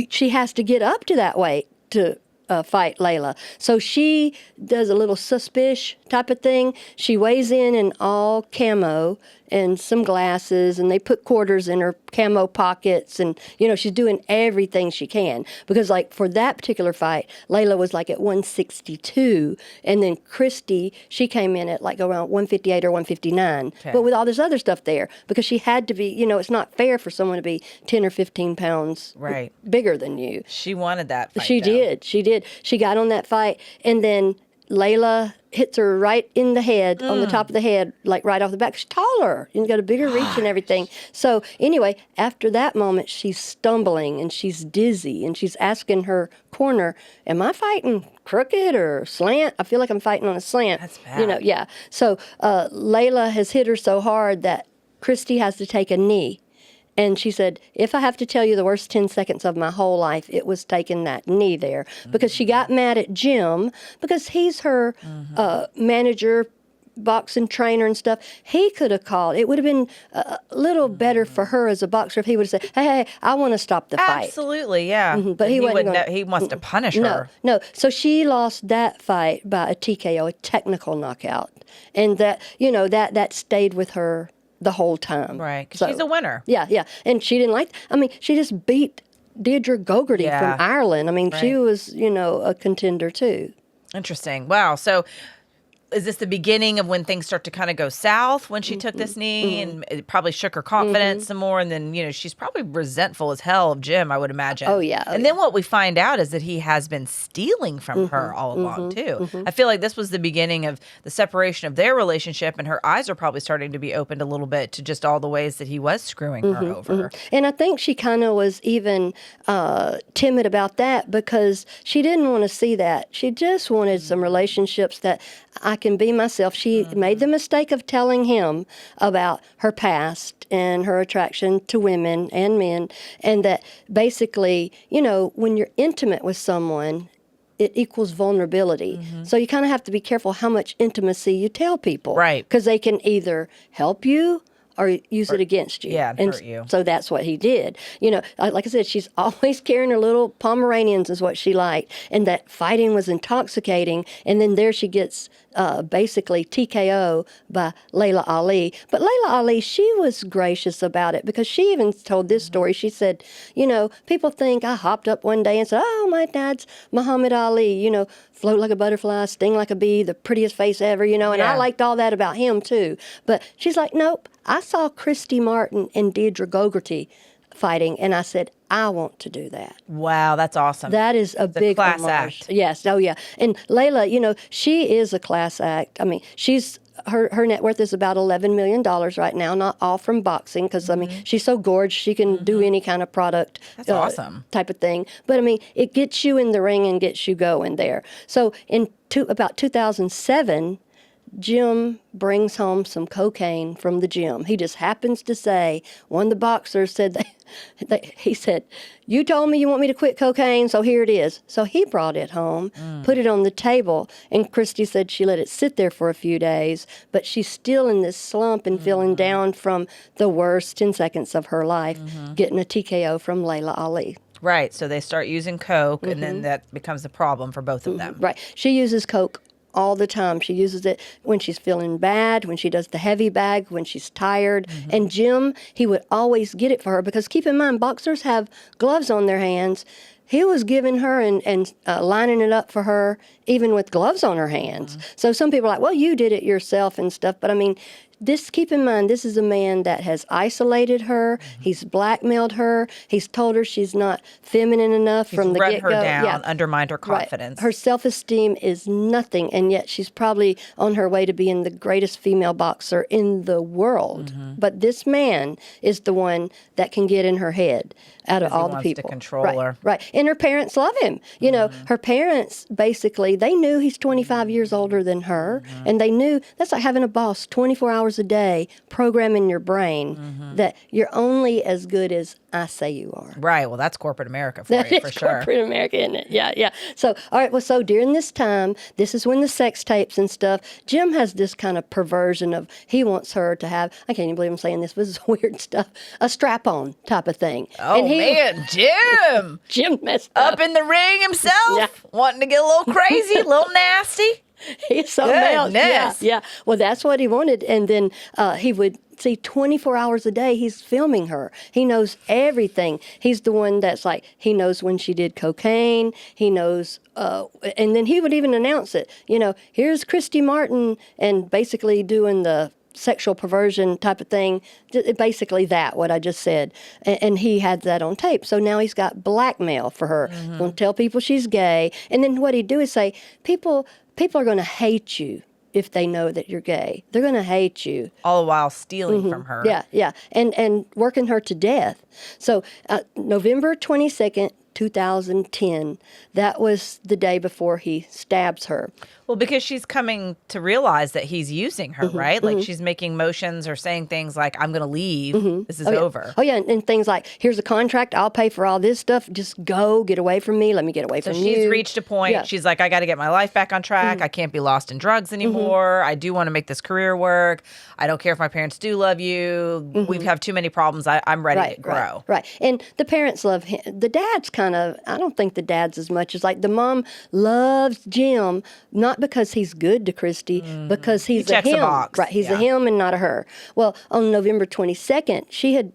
[SPEAKER 2] she has to get up to that weight to fight Layla. So she does a little suspicious type of thing. She weighs in all camo and some glasses, and they put quarters in her camo pockets, and she's doing everything she can, because like for that particular fight, Layla was like at 162, and then Christy, she came in at like around 158 or 159, but with all this other stuff there, because she had to be, it's not fair for someone to be 10 or 15 pounds bigger than you.
[SPEAKER 1] She wanted that fight.
[SPEAKER 2] She did. She got on that fight, and then Layla hits her right in the head, on the top of the head, like right off the back. She's taller and got a bigger reach and everything. So anyway, after that moment, she's stumbling and she's dizzy, and she's asking her corner, am I fighting crooked or slant? I feel like I'm fighting on a slant.
[SPEAKER 1] That's bad.
[SPEAKER 2] So Layla has hit her so hard that Christy has to take a knee. And she said, if I have to tell you the worst 10 seconds of my whole life, it was taking that knee there. Because she got mad at Jim, because he's her manager, boxing trainer and stuff, he could have called. It would have been a little better for her as a boxer if he would have said, hey, I want to stop the fight.
[SPEAKER 1] Absolutely, yeah.
[SPEAKER 2] But he wasn't
[SPEAKER 1] he wants to punish
[SPEAKER 2] No,
[SPEAKER 1] her.
[SPEAKER 2] no. So she lost that fight by a TKO, a technical knockout. And that, that stayed with her the whole time.
[SPEAKER 1] Right, because she's a winner.
[SPEAKER 2] Yeah, yeah. And she didn't she just beat Deirdre Gogarty from Ireland. She was, a contender too.
[SPEAKER 1] Interesting. Wow. So is this the beginning of when things start to kind of go south when she took this knee and it probably shook her confidence some more? And then, she's probably resentful as hell of Jim, I would imagine.
[SPEAKER 2] Oh, yeah.
[SPEAKER 1] And then what we find out is that he has been stealing from her all along, too. I feel like this was the beginning of the separation of their relationship, and her eyes are probably starting to be opened a little bit to just all the ways that he was screwing her over.
[SPEAKER 2] And I think she kind of was even timid about that because she didn't want to see that. She just wanted some relationships that I can be myself. She made the mistake of telling him about her past and her attraction to women and men, and that basically, when you're intimate with someone, it equals vulnerability. So you kind of have to be careful how much intimacy you tell people.
[SPEAKER 1] Right.
[SPEAKER 2] Because they can either help you or use it against you.
[SPEAKER 1] Yeah, and hurt you.
[SPEAKER 2] So that's what he did. Like I said, she's always carrying her little Pomeranians is what she liked. And that fighting was intoxicating. And then there she gets basically TKO by Layla Ali. But Layla Ali, she was gracious about it because she even told this story. She said, people think I hopped up one day and said, oh, my dad's Muhammad Ali, float like a butterfly, sting like a bee, the prettiest face ever, and I liked all that about him too. But she's like, nope, I saw Christy Martin and Deirdre Gogarty fighting, and I said, I want to do that.
[SPEAKER 1] Wow, that's awesome.
[SPEAKER 2] That is a big
[SPEAKER 1] class
[SPEAKER 2] homage.
[SPEAKER 1] act.
[SPEAKER 2] Yes, oh yeah. And Layla, she is a class act. She's her net worth is about $11 million right now, not all from boxing, because, she's so gorgeous, she can do any kind of product.
[SPEAKER 1] That's awesome.
[SPEAKER 2] Type of thing. But, it gets you in the ring and gets you going there. So in about 2007, Jim brings home some cocaine from the gym. He just happens to say, one of the boxers said, he said, you told me you want me to quit cocaine, so here it is. So he brought it home, put it on the table, and Christy said she let it sit there for a few days, but she's still in this slump and feeling down from the worst 10 seconds of her life, getting a TKO from Layla Ali.
[SPEAKER 1] Right, so they start using coke, and then that becomes a problem for both of them.
[SPEAKER 2] Right. She uses coke all the time. She uses it when she's feeling bad, when she does the heavy bag, when she's tired. And Jim, he would always get it for her because keep in mind, boxers have gloves on their hands. He was giving her and lining it up for her even with gloves on her hands. So some people are like, well, you did it yourself and stuff. But keep in mind, this is a man that has isolated her. He's blackmailed her. He's told her she's not feminine enough from the get-go.
[SPEAKER 1] He's run her down, undermined her confidence.
[SPEAKER 2] Right. Her self-esteem is nothing, and yet she's probably on her way to being the greatest female boxer in the world. But this man is the one that can get in her head out of all the people.
[SPEAKER 1] To control her.
[SPEAKER 2] Right. And her parents love him. Her parents, basically, they knew he's 25 years older than her, and they knew that's like having a boss 24 hours a day programming your brain that you're only as good as I say you are.
[SPEAKER 1] Right. Well, that's corporate America for you, for sure.
[SPEAKER 2] Corporate America, isn't it? Yeah, yeah. So, all right. Well, so during this time, this is when the sex tapes and stuff, Jim has this kind of perversion of he wants her to have, I can't even believe I'm saying this, but this is weird stuff, a strap-on type of thing.
[SPEAKER 1] Oh, man, Jim.
[SPEAKER 2] Jim messed up.
[SPEAKER 1] Up in the ring himself, wanting to get a little crazy, a little nasty.
[SPEAKER 2] He's something else.
[SPEAKER 1] Goodness.
[SPEAKER 2] Yeah. Well, that's what he wanted. And then he would see 24 hours a day, he's filming her. He knows everything. He's the one that's like, he knows when she did cocaine. He knows, and then he would even announce it. Here's Christy Martin, and basically doing the sexual perversion type of thing, basically what I just said. And he had that on tape. So now he's got blackmail for her. Going to tell people she's gay. And then what he'd do is say, people are going to hate you if they know that you're gay. They're going to hate you.
[SPEAKER 1] All the while stealing from her.
[SPEAKER 2] Yeah. And working her to death. So November 22nd, 2010. That was the day before he stabs her.
[SPEAKER 1] Well, because she's coming to realize that he's using her, right? Like she's making motions or saying things like, I'm going to leave. This is over.
[SPEAKER 2] Oh, yeah. And things like, here's a contract. I'll pay for all this stuff. Just go. Get away from me. Let me get away from you.
[SPEAKER 1] So she's reached a point.
[SPEAKER 2] Yeah.
[SPEAKER 1] She's like, I got to get my life back on track. I can't be lost in drugs anymore. I do want to make this career work. I don't care if my parents do love you. We have too many problems. I'm ready to grow.
[SPEAKER 2] Right. And the parents love him. The dad's kind of, I don't think the dad's as much as like the mom loves Jim, not because he's good to Christy, because he's
[SPEAKER 1] He checks
[SPEAKER 2] him.
[SPEAKER 1] a box.
[SPEAKER 2] Right. He's a him and not a her. Well, on November 22nd, she had,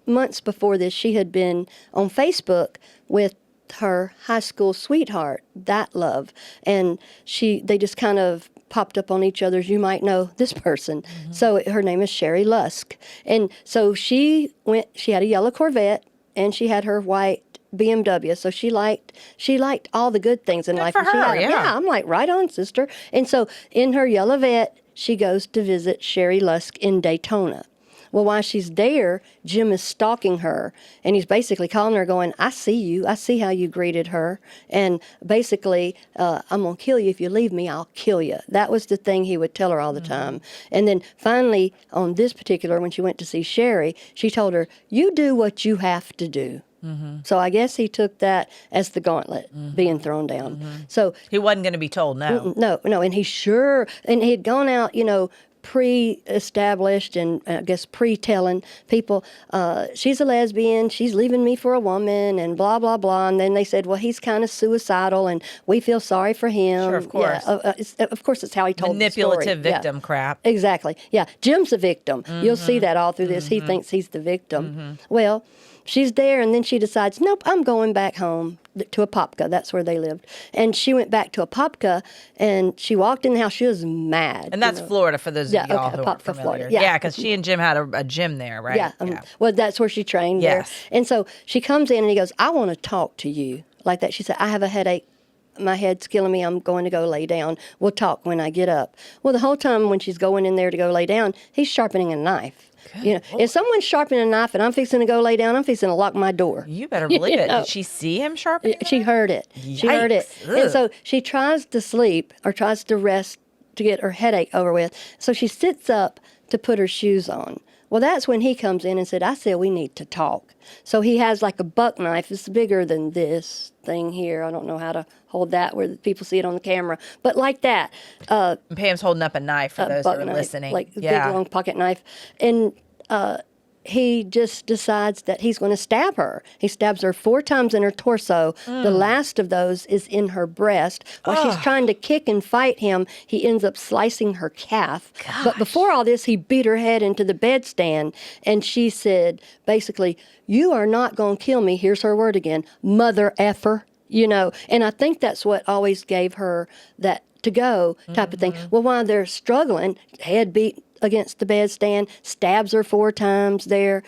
[SPEAKER 2] months before this, she had been on Facebook with her high school sweetheart, that love. And they just kind of popped up on each other's, you might know this person. So her name is Sherry Lusk. And so she had a yellow Corvette and she had her white BMW. So she liked all the good things in life.
[SPEAKER 1] For
[SPEAKER 2] And she
[SPEAKER 1] her,
[SPEAKER 2] had 'em.
[SPEAKER 1] yeah.
[SPEAKER 2] I'm like, right on, sister. And so in her yellow Vette, she goes to visit Sherry Lusk in Daytona. Well, while she's there, Jim is stalking her, and he's basically calling her going, I see you. I see how you greeted her. And basically, I'm going to kill you. If you leave me, I'll kill you. That was the thing he would tell her all the time. And then finally, on this particular, when she went to see Sherry, she told her, you do what you have to do. So I guess he took that as the gauntlet being thrown down. So
[SPEAKER 1] He wasn't going to be told no.
[SPEAKER 2] no, and he had gone out, pre-established and I guess pre-telling people, she's a lesbian, she's leaving me for a woman and blah, blah, blah. And then they said, well, he's kind of suicidal and we feel sorry for him.
[SPEAKER 1] Sure, of course.
[SPEAKER 2] Yeah, of course, it's how he told
[SPEAKER 1] Manipulative
[SPEAKER 2] the story.
[SPEAKER 1] victim crap.
[SPEAKER 2] Exactly. Yeah, Jim's a victim. You'll see that all through this. He thinks he's the victim. Well, she's there, and then she decides, nope, I'm going back home to Apopka. That's where they lived. And she went back to Apopka, and she walked in the house. She was mad.
[SPEAKER 1] And that's Florida for those of y'all who aren't
[SPEAKER 2] Apopka,
[SPEAKER 1] familiar.
[SPEAKER 2] Florida.
[SPEAKER 1] Yeah, because she and Jim had a gym there, right?
[SPEAKER 2] Yeah. Well, that's where she trained
[SPEAKER 1] Yes.
[SPEAKER 2] there. And so she comes in, and he goes, I want to talk to you. Like that. She said, I have a headache. My head's killing me. I'm going to go lay down. We'll talk when I get up. Well, the whole time when she's going in there to go lay down, he's sharpening a knife. If someone's sharpening a knife and I'm fixing to go lay down, I'm fixing to lock my door.
[SPEAKER 1] You better believe it. Did she see him sharpening?
[SPEAKER 2] She heard it. She heard it.
[SPEAKER 1] Yikes.
[SPEAKER 2] And so she tries to sleep or tries to rest to get her headache over with. So she sits up to put her shoes on. Well, that's when he comes in and said, I said we need to talk. So he has like a buck knife. It's bigger than this thing here. I don't know how to hold that where people see it on the camera. But like that.
[SPEAKER 1] And Pam's holding up a knife for those who are
[SPEAKER 2] knife,
[SPEAKER 1] listening.
[SPEAKER 2] like a big long pocket knife. And he just decides that he's going to stab her. He stabs her 4 times in her torso. The last of those is in her breast. While she's trying to kick and fight him, he ends up slicing her calf. But before all this, he beat her head into the bedstand. And she said, basically, you are not going to kill me. Here's her word again, mother effer. And I think that's what always gave her that to go type of thing. Well, while they're struggling, head beat against the bedstand, stabs her 4 times there.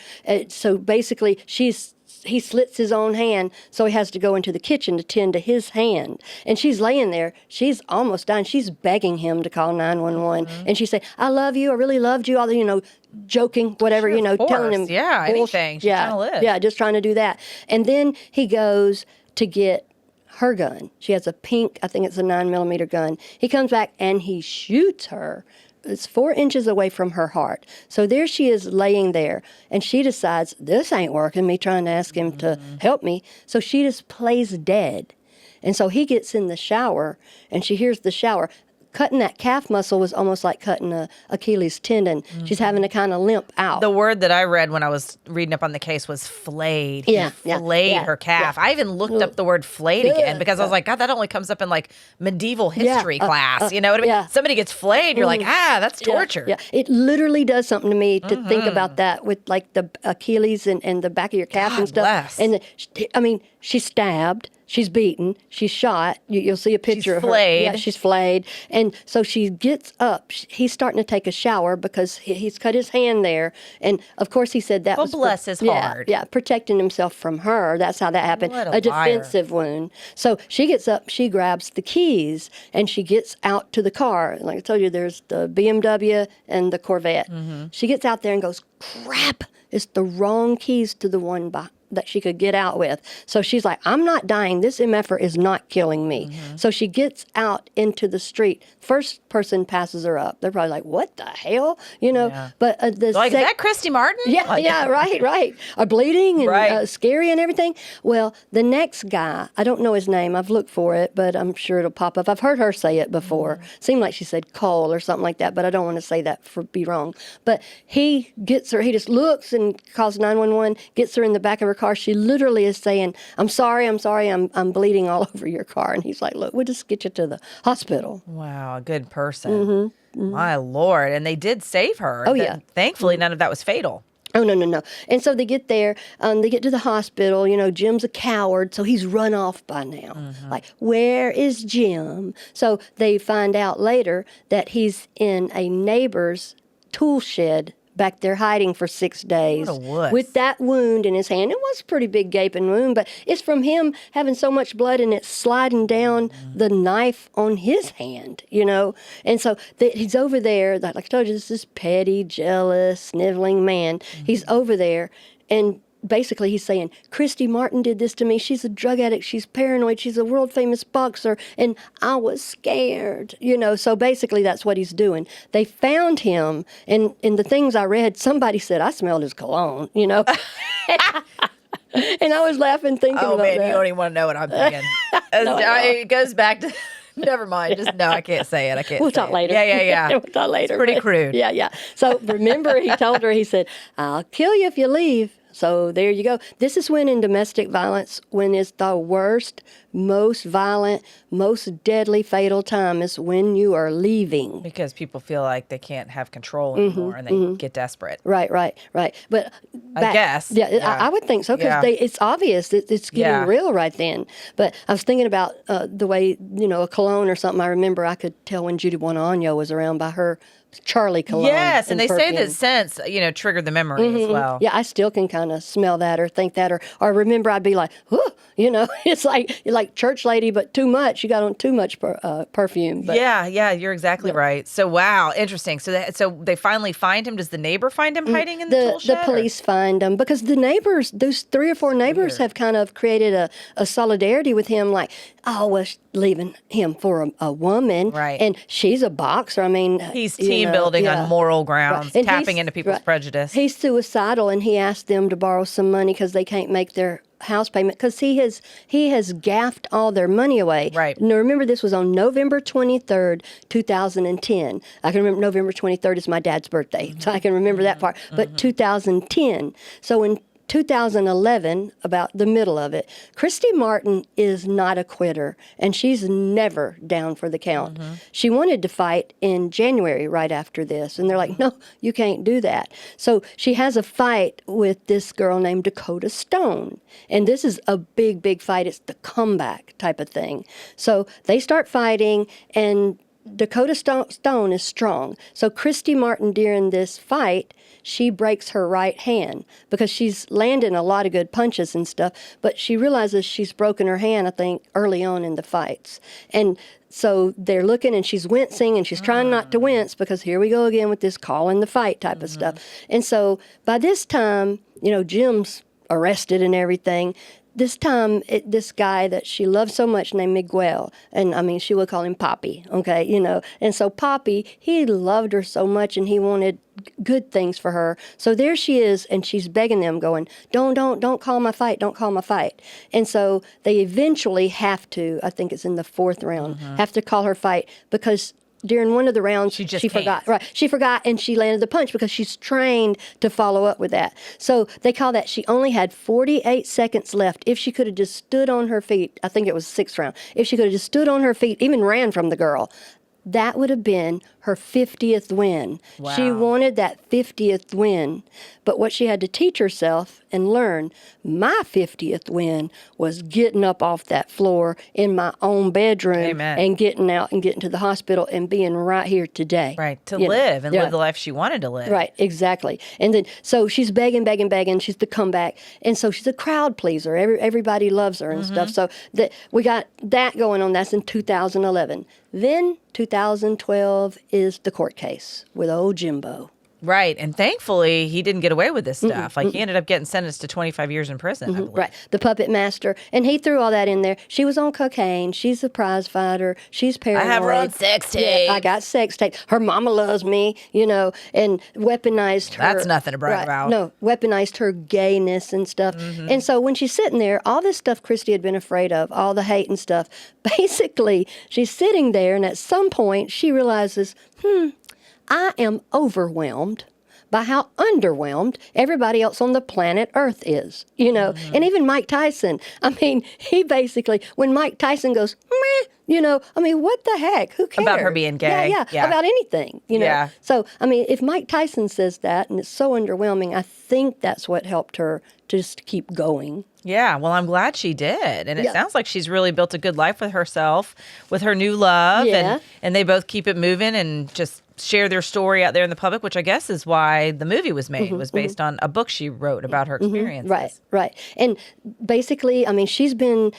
[SPEAKER 2] So basically, he slits his own hand, so he has to go into the kitchen to tend to his hand. And she's laying there. She's almost dying. She's begging him to call 911. And she said, I love you. I really loved you. All the, joking, whatever, telling him.
[SPEAKER 1] Yeah, anything. She's trying to live.
[SPEAKER 2] Yeah, just trying to do that. And then he goes to get her gun. She has a pink, I think it's a 9mm gun. He comes back and he shoots her. It's 4 inches away from her heart. So there she is laying there, and she decides, this ain't working, me trying to ask him to help me. So she just plays dead. And so he gets in the shower, and she hears the shower. Cutting that calf muscle was almost like cutting a Achilles tendon. She's having to kind of limp out.
[SPEAKER 1] The word that I read when I was reading up on the case was flayed.
[SPEAKER 2] Yeah,
[SPEAKER 1] He flayed her calf. I even looked up the word flayed again because I was like, God, that only comes up in like medieval history class. You know what I mean?
[SPEAKER 2] yeah.
[SPEAKER 1] Somebody gets flayed, you're like, that's torture.
[SPEAKER 2] Yeah, it literally does something to me to think about that with like the Achilles and the back of your calf
[SPEAKER 1] God
[SPEAKER 2] and stuff.
[SPEAKER 1] bless.
[SPEAKER 2] And she's stabbed. She's beaten. She's shot. You'll see a picture of her.
[SPEAKER 1] flayed.
[SPEAKER 2] Yeah, she's flayed. And so she gets up. He's starting to take a shower because he's cut his hand there. And, of course, he said that was...
[SPEAKER 1] bless his heart.
[SPEAKER 2] Yeah, protecting himself from her. That's how that happened.
[SPEAKER 1] What a
[SPEAKER 2] a
[SPEAKER 1] liar.
[SPEAKER 2] defensive wound. So she gets up. She grabs the keys, and she gets out to the car. Like I told you, there's the BMW and the Corvette. She gets out there and goes, crap, it's the wrong keys to the one that she could get out with. So she's like, I'm not dying. This MFer is not killing me. So she gets out into the street. First person passes her up. They're probably like, what the hell?
[SPEAKER 1] Yeah.
[SPEAKER 2] But
[SPEAKER 1] Is that Christy Martin?
[SPEAKER 2] Yeah, right. Are bleeding and
[SPEAKER 1] Right.
[SPEAKER 2] scary and everything. Well, the next guy, I don't know his name. I've looked for it, but I'm sure it'll pop up. I've heard her say it before. Seemed like she said Cole or something like that, but I don't want to say that be wrong. But he gets her, he just looks and calls 911, gets her in the back of her car. She literally is saying, I'm sorry, I'm bleeding all over your car. And he's like, look, we'll just get you to the hospital.
[SPEAKER 1] Wow, a good person. My Lord. And they did save her.
[SPEAKER 2] Oh, yeah.
[SPEAKER 1] Thankfully, none of that was fatal.
[SPEAKER 2] Oh, no. And so they get there, they get to the hospital. Jim's a coward, so he's run off by now. Like, where is Jim? So they find out later that he's in a neighbor's tool shed back there hiding for 6 days.
[SPEAKER 1] What a wuss. With
[SPEAKER 2] that wound in his hand. It was a pretty big gaping wound, but it's from him having so much blood and it's sliding down the knife on his hand, And so he's over there, like I told you, this is petty, jealous, sniveling man. He's over there, and basically he's saying, Christy Martin did this to me. She's a drug addict. She's paranoid. She's a world famous boxer. And I was scared, So basically that's what he's doing. They found him. And in the things I read, somebody said, I smelled his cologne, And I was laughing thinking about that.
[SPEAKER 1] Oh, man, you don't even want to know what I'm thinking. It goes back to... Never mind. I can't say it. I can't.
[SPEAKER 2] We'll talk later.
[SPEAKER 1] Yeah.
[SPEAKER 2] We'll talk later.
[SPEAKER 1] It's pretty crude.
[SPEAKER 2] Yeah. So remember, he told her, he said, I'll kill you if you leave. So there you go. This is when in domestic violence, when it's the worst, most violent, most deadly, fatal time is when you are leaving.
[SPEAKER 1] Because people feel like they can't have control anymore and they get desperate.
[SPEAKER 2] Right. But
[SPEAKER 1] I guess.
[SPEAKER 2] Yeah. I would think so because it's obvious that it's getting real right then. But I was thinking about the way, a cologne or something. I remember I could tell when Judy Buono was around by her Charlie cologne.
[SPEAKER 1] Yes, and they
[SPEAKER 2] perfume.
[SPEAKER 1] say that scents, triggered the memory as well.
[SPEAKER 2] Yeah, I still can kind of smell that or think that or remember I'd be like, whew, it's like church lady, but too much. You got on too much perfume. But.
[SPEAKER 1] Yeah, you're exactly right. So, wow, interesting. So they finally find him. Does the neighbor find him hiding in the tool shed?
[SPEAKER 2] The police find him because the neighbors, those 3 or 4 neighbors have kind of created a solidarity with him, like, oh, well, leaving him for a woman.
[SPEAKER 1] Right.
[SPEAKER 2] And she's a boxer. I mean,
[SPEAKER 1] he's team building on moral grounds,
[SPEAKER 2] right.
[SPEAKER 1] tapping into people's prejudice.
[SPEAKER 2] He's suicidal, and he asked them to borrow some money because they can't make their house payment because he has gaffed all their money away.
[SPEAKER 1] Right.
[SPEAKER 2] Now, remember, this was on November 23rd, 2010. I can remember November 23rd is my dad's birthday, so I can remember that part. But 2010. So in 2011, about the middle of it, Christy Martin is not a quitter, and she's never down for the count. She wanted to fight in January right after this, and they're like, no, you can't do that. So she has a fight with this girl named Dakota Stone, and this is a big, big fight. It's the comeback type of thing. So they start fighting, and Dakota Stone is strong. So Christy Martin, during this fight, she breaks her right hand because she's landing a lot of good punches and stuff, but she realizes she's broken her hand, I think, early on in the fights. And so they're looking, and she's wincing, and she's trying not to wince because here we go again with this call in the fight type of stuff. And so by this time, Jim's arrested and everything. This time, this guy that she loved so much named Miguel, and I mean, she would call him Poppy, okay, And so Poppy, he loved her so much, and he wanted good things for her. So there she is, and she's begging them, going, don't call my fight, don't call my fight. And so they eventually have to, I think it's in the 4th round, have to call her fight because during one of the rounds, she forgot. Right, she forgot, and she landed the punch because she's trained to follow up with that. So they call that she only had 48 seconds left. If she could have just stood on her feet, I think it was the 6th round. If she could have just stood on her feet, even ran from the girl, that would have been her 50th win.
[SPEAKER 1] Wow.
[SPEAKER 2] She wanted that 50th win. But what she had to teach herself and learn, my 50th win was getting up off that floor in my own bedroom and getting out and getting to the hospital and being right here today.
[SPEAKER 1] Right, to live and live the life she wanted to live.
[SPEAKER 2] Right, exactly. And then, so she's begging. She's the comeback. And so she's a crowd pleaser. Everybody loves her and stuff. So we got that going on. That's in 2011. Then 2012 is the court case with old Jimbo.
[SPEAKER 1] Right. And thankfully, he didn't get away with this stuff. Like, he ended up getting sentenced to 25 years in prison, I believe.
[SPEAKER 2] Right. The puppet master. And he threw all that in there. She was on cocaine. She's a prize fighter. She's paranoid.
[SPEAKER 1] I have her own sex tape.
[SPEAKER 2] Yeah, I got sex tape. Her mama loves me, and weaponized her.
[SPEAKER 1] That's nothing to brag about.
[SPEAKER 2] No, weaponized her gayness and stuff. And so when she's sitting there, all this stuff Christy had been afraid of, all the hate and stuff, basically, she's sitting there, and at some point, she realizes, I am overwhelmed by how underwhelmed everybody else on the planet Earth is, And even Mike Tyson, he basically, when Mike Tyson goes, meh, what the heck? Who cares?
[SPEAKER 1] About her being gay.
[SPEAKER 2] Yeah, about anything,
[SPEAKER 1] Yeah.
[SPEAKER 2] So, if Mike Tyson says that and it's so underwhelming, I think that's what helped her just keep going.
[SPEAKER 1] Yeah, well, I'm glad she did. And it sounds like she's really built a good life with herself, with her new love.
[SPEAKER 2] Yeah.
[SPEAKER 1] And they both keep it moving and just share their story out there in the public, which I guess is why the movie was made, was based on a book she wrote about her experiences.
[SPEAKER 2] Right. And basically, she's been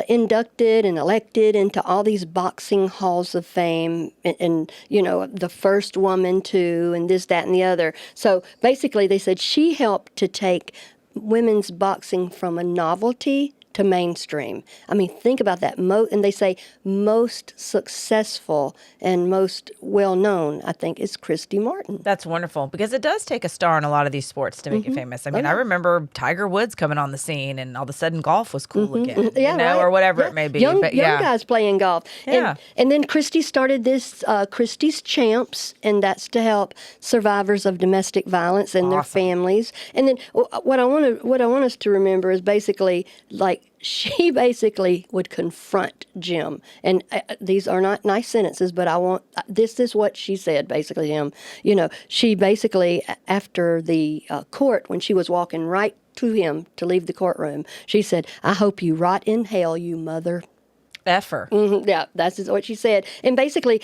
[SPEAKER 2] inducted and elected into all these boxing halls of fame and the first woman to, and this, that, and the other. So basically, they said she helped to take women's boxing from a novelty to mainstream. Think about that. And they say most successful and most well-known, I think, is Christy Martin.
[SPEAKER 1] That's wonderful, because it does take a star in a lot of these sports to make it famous. I remember Tiger Woods coming on the scene, and all of a sudden golf was cool again, or whatever it may be.
[SPEAKER 2] Young guys playing golf.
[SPEAKER 1] Yeah.
[SPEAKER 2] And then Christy started this Christy's Champs, and that's to help survivors of domestic violence and their families. And then what I want us to remember is basically like, she basically would confront Jim. And these are not nice sentences, but this is what she said, basically, him. She basically, after the court, when she was walking right to him to leave the courtroom, she said, I hope you rot in hell, you mother.
[SPEAKER 1] Effer.
[SPEAKER 2] Yeah, that's what she said. And basically,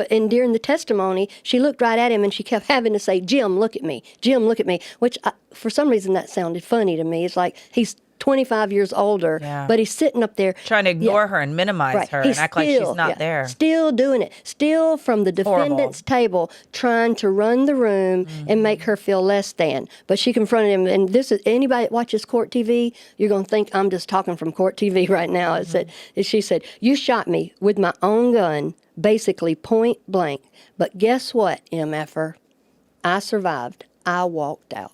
[SPEAKER 2] and during the testimony, she looked right at him and she kept having to say, Jim, look at me. Jim, look at me. Which, for some reason, that sounded funny to me. It's like he's 25 years older, but he's sitting up there
[SPEAKER 1] trying to ignore her and minimize her and act like she's not there.
[SPEAKER 2] Still doing it. Still from the defendant's table, trying to run the room and make her feel less than. But she confronted him, and this is anybody that watches court TV, you're going to think I'm just talking from court TV right now. She said, you shot me with my own gun, basically point blank. But guess what, MFer? I survived. I walked out.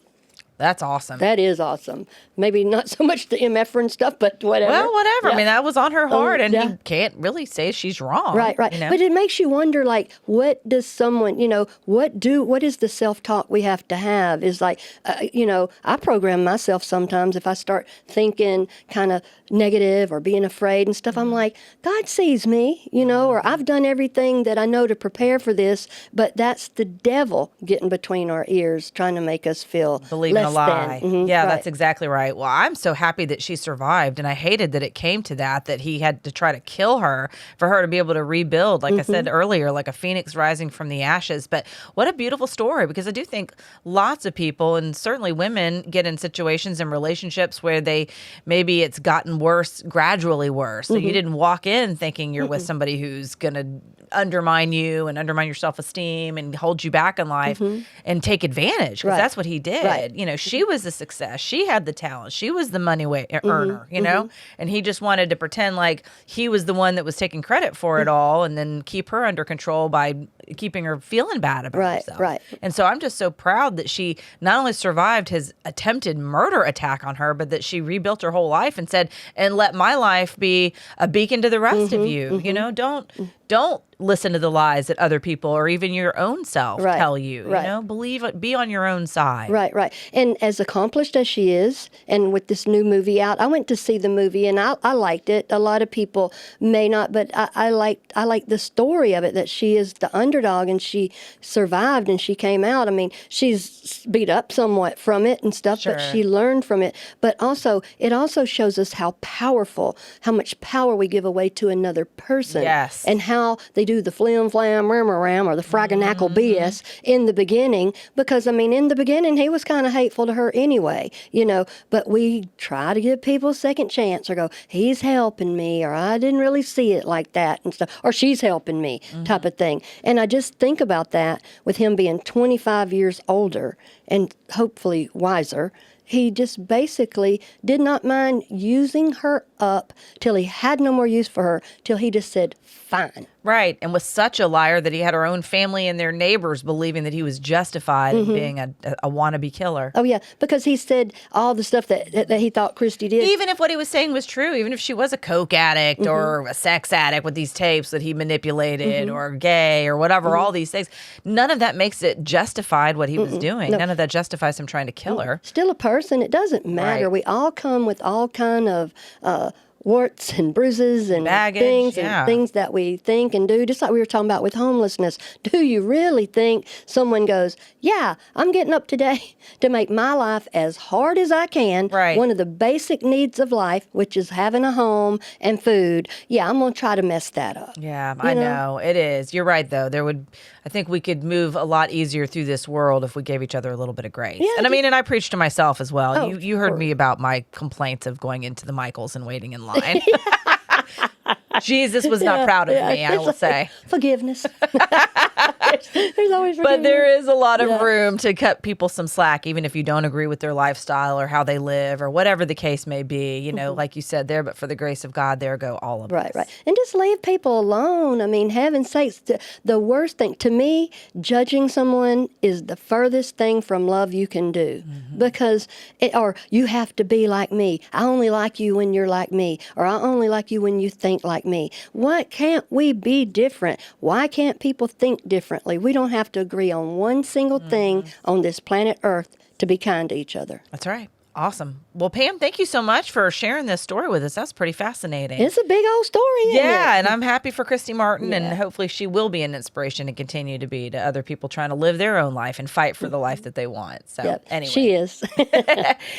[SPEAKER 1] That's awesome.
[SPEAKER 2] That is awesome. Maybe not so much the MFer and stuff, but whatever.
[SPEAKER 1] Well, whatever.
[SPEAKER 2] Yeah.
[SPEAKER 1] That was on her heart, and he can't really say she's wrong.
[SPEAKER 2] Right. But it makes you wonder, like, what does someone, what is the self-talk we have to have? Is like, I program myself sometimes if I start thinking kind of negative or being afraid and stuff. I'm like, God sees me, or I've done everything that I know to prepare for this, but that's the devil getting between our ears, trying to make us feel
[SPEAKER 1] believing a lie. Yeah,
[SPEAKER 2] right.
[SPEAKER 1] That's exactly right. Well, I'm so happy that she survived, and I hated that it came to that he had to try to kill her for her to be able to rebuild, like I said earlier, like a phoenix rising from the ashes. But what a beautiful story, because I do think lots of people, and certainly women, get in situations and relationships where maybe it's gotten worse, gradually worse. So you didn't walk in thinking you're with somebody who's going to undermine you and undermine your self-esteem and hold you back in life and take advantage, because that's what he did.
[SPEAKER 2] Right.
[SPEAKER 1] She was a success. She had the talent. She was the money earner, and he just wanted to pretend like he was the one that was taking credit for it all, and then keep her under control by keeping her feeling bad about herself.
[SPEAKER 2] Right.
[SPEAKER 1] And so I'm just so proud that she not only survived his attempted murder attack on her, but that she rebuilt her whole life and said, and let my life be a beacon to the rest of you. Don't listen to the lies that other people or even your own self tell you. Be on your own side.
[SPEAKER 2] Right. And as accomplished as she is, and with this new movie out, I went to see the movie and I liked it. A lot of people may not, but I like the story of it, that she is the underdog and she survived and she came out. She's beat up somewhat from it and stuff, but she learned from it. But also, it also shows us how much power we give away to another person.
[SPEAKER 1] Yes.
[SPEAKER 2] And how they do the flim flam ram or the fraganackle BS in the beginning, because in the beginning he was kind of hateful to her anyway, but we try to give people a second chance, or go, he's helping me, or I didn't really see it like that and stuff, or she's helping me type of thing. And I just think about that with him being 25 years older and hopefully wiser. He just basically did not mind using her up till he had no more use for her, till he just said, fine.
[SPEAKER 1] Right. And was such a liar that he had her own family and their neighbors believing that he was justified in being a wannabe killer.
[SPEAKER 2] Oh, yeah, because he said all the stuff that he thought Christy did.
[SPEAKER 1] Even if what he was saying was true, even if she was a coke addict or a sex addict with these tapes that he manipulated or gay or whatever, all these things, none of that makes it justified what he was doing.
[SPEAKER 2] No.
[SPEAKER 1] None of that justifies him trying to kill her.
[SPEAKER 2] Still a person. It doesn't matter.
[SPEAKER 1] Right.
[SPEAKER 2] We all come with all kind of warts and bruises and
[SPEAKER 1] Baggage,
[SPEAKER 2] things and things that we think and do, just like we were talking about with homelessness. Do you really think someone goes, yeah, I'm getting up today to make my life as hard as I can,
[SPEAKER 1] Right.
[SPEAKER 2] one of the basic needs of life, which is having a home and food. Yeah, I'm going to try to mess that up.
[SPEAKER 1] Yeah, I know. It is. You're right, though. I think we could move a lot easier through this world if we gave each other a little bit of grace.
[SPEAKER 2] Yeah,
[SPEAKER 1] and I preach to myself as well.
[SPEAKER 2] Oh,
[SPEAKER 1] You heard me about my complaints of going into the Michaels and waiting in line. Jesus was not proud of me, I will say.
[SPEAKER 2] Forgiveness. There's always forgiveness.
[SPEAKER 1] But there is a lot of room to cut people some slack, even if you don't agree with their lifestyle or how they live or whatever the case may be. You know, like you said there, but for the grace of God, there go all of us.
[SPEAKER 2] Right. And just leave people alone. I mean, heaven's sakes, the worst thing, to me, judging someone is the furthest thing from love you can do. Because, or you have to be like me. I only like you when you're like me. Or I only like you when you think like me. Why can't we be different? Why can't people think differently? We don't have to agree on one single thing on this planet Earth to be kind to each other.
[SPEAKER 1] That's right. Awesome. Well, Pam, thank you so much for sharing this story with us. That's pretty fascinating.
[SPEAKER 2] It's a big old story, isn't it?
[SPEAKER 1] And I'm happy for Christy Martin, and hopefully she will be an inspiration and continue to be to other people trying to live their own life and fight for the life that they want. So anyway.
[SPEAKER 2] She is.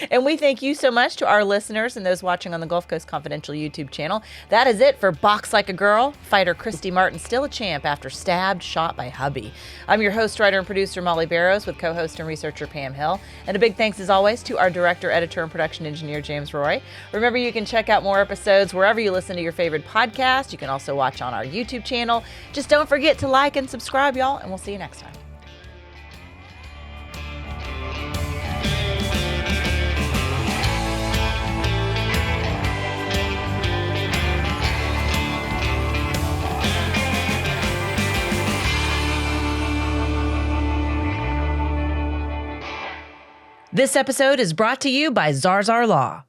[SPEAKER 1] And we thank you so much to our listeners and those watching on the Gulf Coast Confidential YouTube channel. That is it for Box Like a Girl. Fighter Christy Martin still a champ after stabbed, shot by hubby. I'm your host, writer, and producer, Molly Barrows, with co-host and researcher Pam Hill. And a big thanks, as always, to our director, editor, and production engineer, James Roy. Remember, you can check out more episodes wherever you listen to your favorite podcast. You can also watch on our YouTube channel. Just don't forget to like and subscribe, y'all, and we'll see you next time. This episode is brought to you by Zarzar Law.